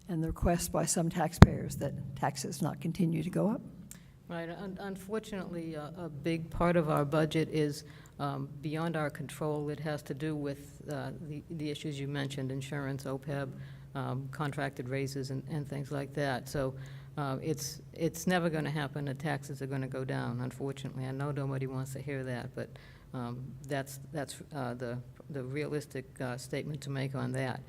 and the request by some taxpayers that taxes not continue to go up? Right. Unfortunately, a big part of our budget is beyond our control. It has to do with the issues you mentioned, insurance, OPEB, contracted raises, and things like that. So it's never going to happen that taxes are going to go down, unfortunately. I know nobody wants to hear that, but that's the realistic statement to make on that.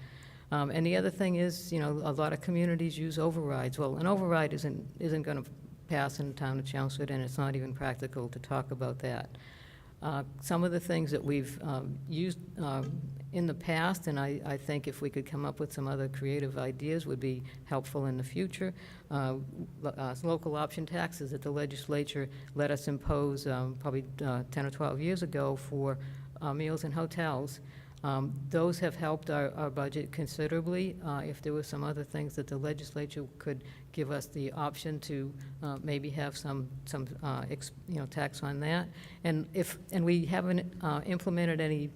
And the other thing is, a lot of communities use overrides. Well, an override isn't going to pass in the town of Chelmsford, and it's not even practical to talk about that. Some of the things that we've used in the past, and I think if we could come up with some other creative ideas would be helpful in the future. Local option taxes that the legislature let us impose probably 10 or 12 years ago for meals in hotels. Those have helped our budget considerably. If there were some other things that the legislature could give us the option to maybe have some tax on that, and we haven't implemented any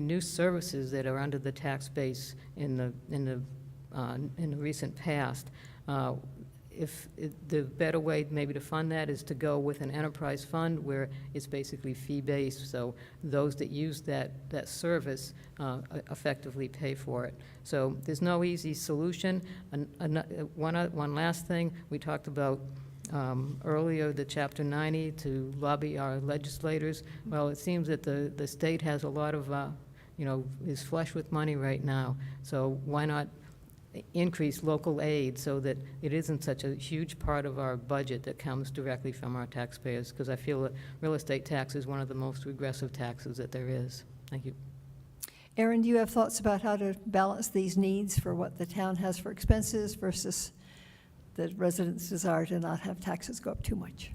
new services that are under the tax base in the recent past. The better way maybe to fund that is to go with an enterprise fund where it's basically fee-based, so those that use that service effectively pay for it. So there's no easy solution. One last thing, we talked about earlier, the Chapter 90 to lobby our legislators. Well, it seems that the state has a lot of, is flush with money right now, so why not increase local aid so that it isn't such a huge part of our budget that comes directly from our taxpayers, because I feel that real estate tax is one of the most regressive taxes that there is. Thank you. Erin, do you have thoughts about how to balance these needs for what the town has for expenses versus the residents' desire to not have taxes go up too much?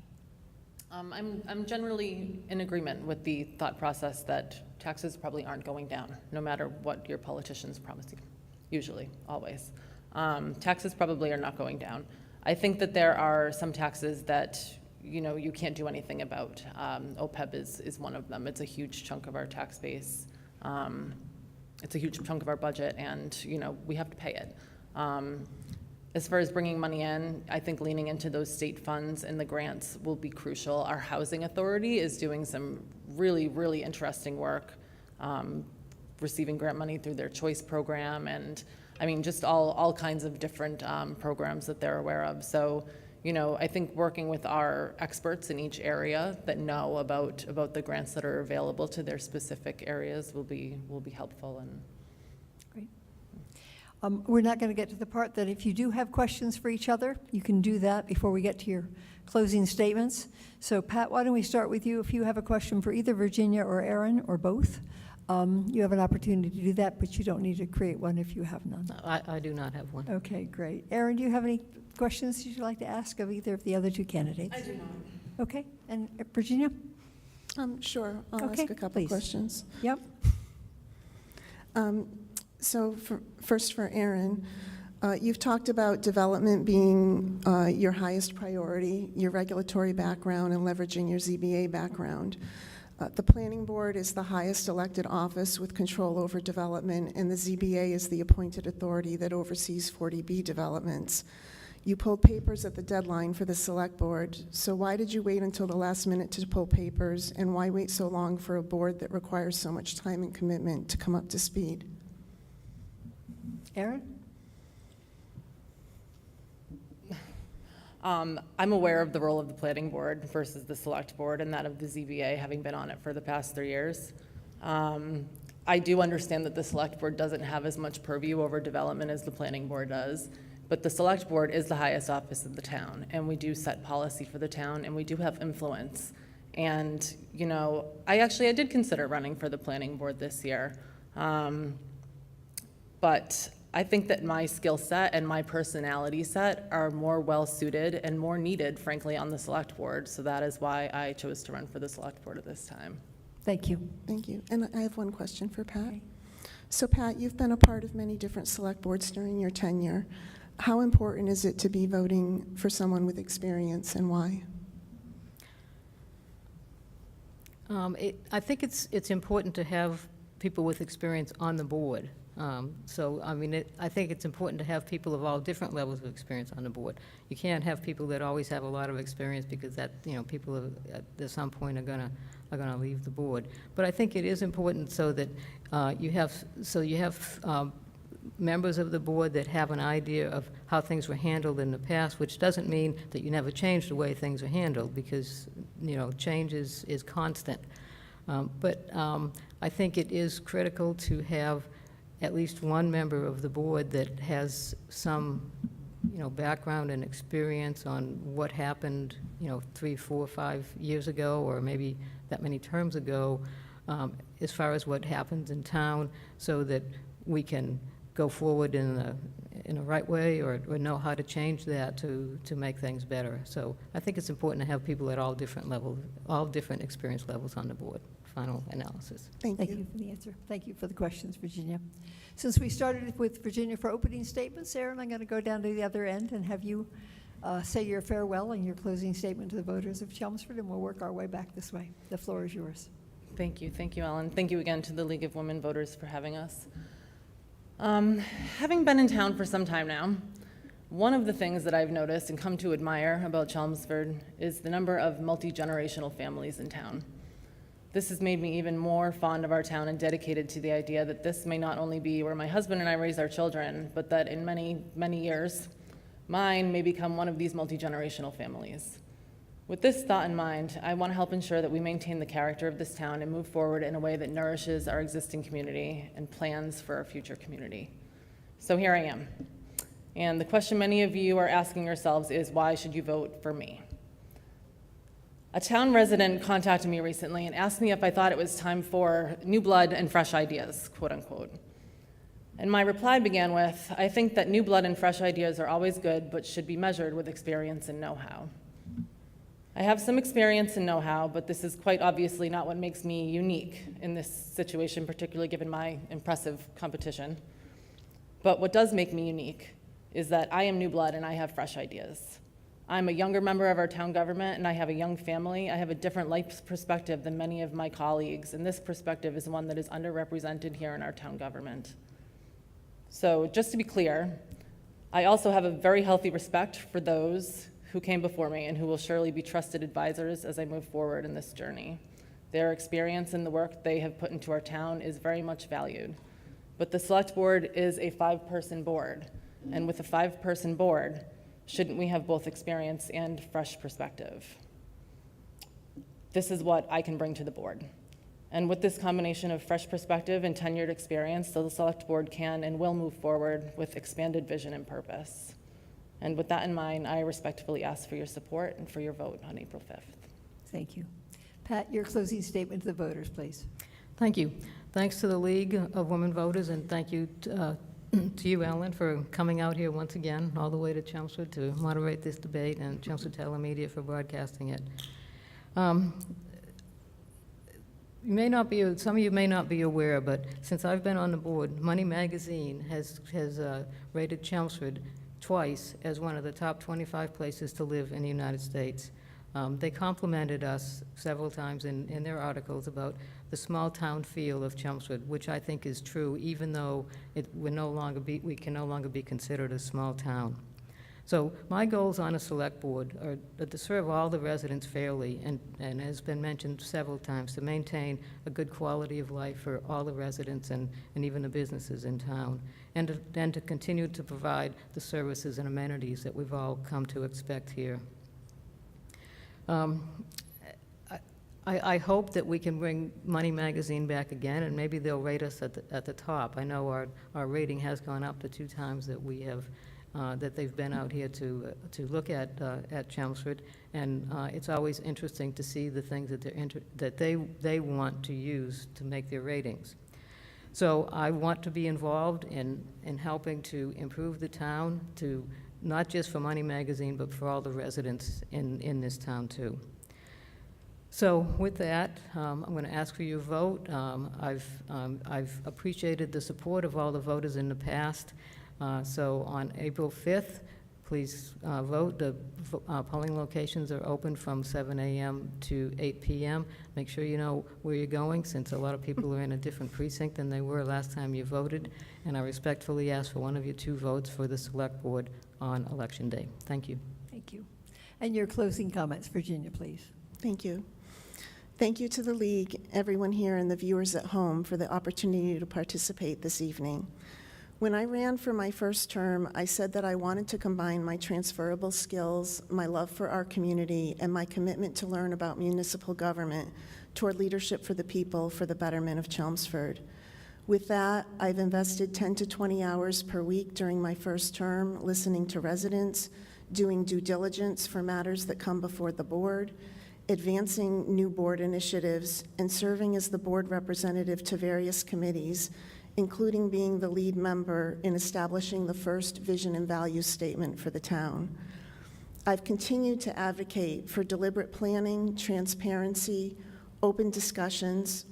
I'm generally in agreement with the thought process that taxes probably aren't going down, no matter what your politicians promise you. Usually, always. Taxes probably are not going down. I think that there are some taxes that, you can't do anything about. OPEB is one of them. It's a huge chunk of our tax base. It's a huge chunk of our budget, and, we have to pay it. As far as bringing money in, I think leaning into those state funds and the grants will be crucial. Our housing authority is doing some really, really interesting work, receiving grant money through their choice program, and just all kinds of different programs that they're aware of. So, I think working with our experts in each area that know about the grants that are available to their specific areas will be helpful. And great. We're not going to get to the part that if you do have questions for each other, you can do that before we get to your closing statements. So, Pat, why don't we start with you? If you have a question for either Virginia or Erin or both, you have an opportunity to do that, but you don't need to create one if you have none. I do not have one. Okay, great. Erin, do you have any questions you'd like to ask of either of the other two candidates? I do not. Okay, and Virginia? Sure, I'll Okay, ask a couple please. questions. Yep. So first for Erin, you've talked about development being your highest priority, your regulatory background, and leveraging your ZBA background. The planning board is the highest elected office with control over development, and the ZBA is the appointed authority that oversees 40B developments. You pulled papers at the deadline for the select board, so why did you wait until the last minute to pull papers, and why wait so long for a board that requires so much time and commitment to come up to speed? Erin? I'm aware of the role of the planning board versus the select board and that of the ZBA, having been on it for the past 3 years. I do understand that the select board doesn't have as much purview over development as the planning board does, but the select board is the highest office of the town, and we do set policy for the town, and we do have influence. And, you know, I did consider running for the planning board this year. But I think that my skill set and my personality set are more well-suited and more needed, frankly, on the select board. So that is why I chose to run for the select board at this time. Thank you. Thank you. And I have one question for Pat. So Pat, you've been a part of many different select boards during your tenure. How important is it to be voting for someone with experience, and why? I think it's important to have people with experience on the board. I think it's important to have people of all different levels of experience on the board. You can't have people that always have a lot of experience, because people at some point are gonna leave the board. But I think it is important so that you have members of the board that have an idea of how things were handled in the past, which doesn't mean that you never change the way things are handled, because change is constant. But I think it is critical to have at least one member of the board that has some, background and experience on what happened, 3, 4, 5 years ago, or maybe that many terms ago, as far as what happens in town, so that we can go forward in a right way, or know how to change that to make things better. So I think it's important to have people at all different levels, all different experience levels on the board. Final analysis. Thank Thank you. you for the answer. Thank you for the questions, Virginia. Since we started with Virginia for opening statements, Erin, I'm going to go down to the other end and have you say your farewell and your closing statement to the voters of Chelmsford, and we'll work our way back this way. The floor is yours. Thank you, Ellen. Thank you again to the League of Women Voters for having us. Having been in town for some time now, one of the things that I've noticed and come to admire about Chelmsford is the number of multi-generational families in town. This has made me even more fond of our town and dedicated to the idea that this may not only be where my husband and I raise our children, but that in many, many years, mine may become one of these multi-generational families. With this thought in mind, I want to help ensure that we maintain the character of this town and move forward in a way that nourishes our existing community and plans for our future community. So here I am. And the question many of you are asking yourselves is, why should you vote for me? A town resident contacted me recently and asked me if I thought it was time for new blood and fresh ideas, quote unquote. And my reply began with, I think that new blood and fresh ideas are always good, but should be measured with experience and know-how. I have some experience and know-how, but this is quite obviously not what makes me unique in this situation, particularly given my impressive competition. But what does make me unique is that I am new blood and I have fresh ideas. I'm a younger member of our town government, and I have a young family. I have a different life perspective than many of my colleagues, and this perspective is one that is underrepresented here in our town government. So just to be clear, I also have a very healthy respect for those who came before me and who will surely be trusted advisors as I move forward in this journey. Their experience and the work they have put into our town is very much valued. But the select board is a 5-person board, and with a 5-person board, shouldn't we have both experience and fresh perspective? This is what I can bring to the board. And with this combination of fresh perspective and tenured experience, the select board can and will move forward with expanded vision and purpose. And with that in mind, I respectfully ask for your support and for your vote on April 5th. Thank you. Pat, your closing statement to the voters, please. Thank you. Thanks to the League of Women Voters, and thank you to you, Ellen, for coming out here once again, all the way to Chelmsford to moderate this debate, and Chelmsford Telemedia for broadcasting it. Some of you may not be aware, but since I've been on the board, Money Magazine has rated Chelmsford twice as one of the top 25 places to live in the United States. They complimented us several times in their articles about the small-town feel of Chelmsford, which I think is true, even though we can no longer be considered a small town. So my goals on a select board are to serve all the residents fairly, and has been mentioned several times, to maintain a good quality of life for all the residents and even the businesses in town, and to continue to provide the services and amenities that we've all come to expect here. I hope that we can bring Money Magazine back again, and maybe they'll rate us at the top. I know our rating has gone up the 2 times that we have, that they've been out here to look at Chelmsford, and it's always interesting to see the things that they want to use to make their ratings. So I want to be involved in helping to improve the town, to not just for Money Magazine, but for all the residents in this town too. So with that, I'm going to ask for your vote. I've appreciated the support of all the voters in the past. So on April 5th, please vote. The polling locations are open from 7 a.m. to 8 p.m. Make sure you know where you're going, since a lot of people are in a different precinct than they were last time you voted. And I respectfully ask for one of your 2 votes for the Select Board on Election Day. Thank you. Thank you. And your closing comments, Virginia, please. Thank you. Thank you to the League, everyone here, and the viewers at home for the opportunity to participate this evening. When I ran for my first term, I said that I wanted to combine my transferable skills, my love for our community, and my commitment to learn about municipal government toward leadership for the people for the betterment of Chelmsford. With that, I've invested 10 to 20 hours per week during my first term, listening to residents, doing due diligence for matters that come before the board, advancing new board initiatives, and serving as the board representative to various committees, including being the lead member in establishing the first vision and value statement for the town. I've continued to advocate for deliberate planning, transparency, open discussions,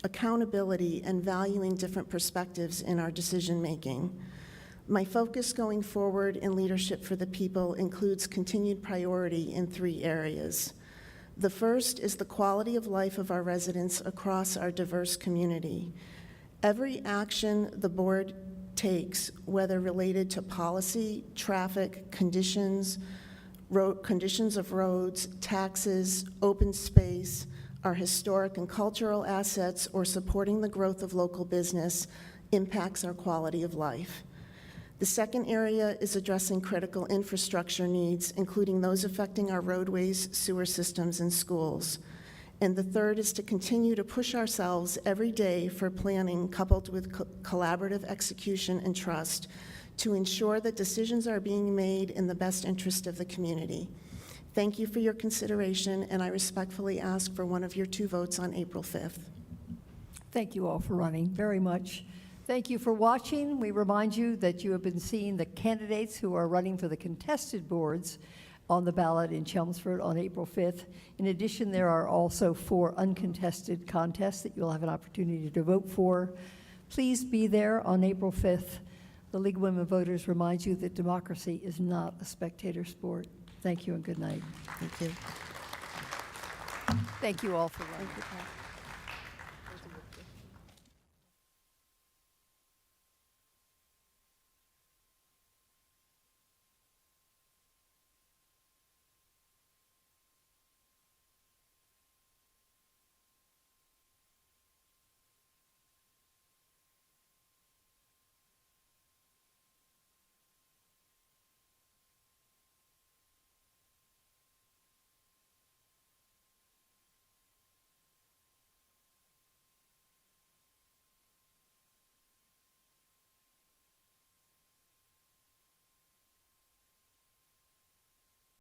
accountability, and valuing different perspectives in our decision-making. My focus going forward in leadership for the people includes continued priority in 3 areas. The first is the quality of life of our residents across our diverse community. Every action the board takes, whether related to policy, traffic, conditions of roads, taxes, open space, our historic and cultural assets, or supporting the growth of local business, impacts our quality of life. The second area is addressing critical infrastructure needs, including those affecting our roadways, sewer systems, and schools. And the third is to continue to push ourselves every day for planning coupled with collaborative execution and trust to ensure that decisions are being made in the best interest of the community. Thank you for your consideration, and I respectfully ask for one of your 2 votes on April 5th. Thank you all for running very much. Thank you for watching. We remind you that you have been seeing the candidates who are running for the contested boards on the ballot in Chelmsford on April 5th. In addition, there are also 4 uncontested contests that you'll have an opportunity to vote for. Please be there on April 5th. The League of Women Voters reminds you that democracy is not a spectator sport. Thank you and good night. Thank you. Thank you all for running.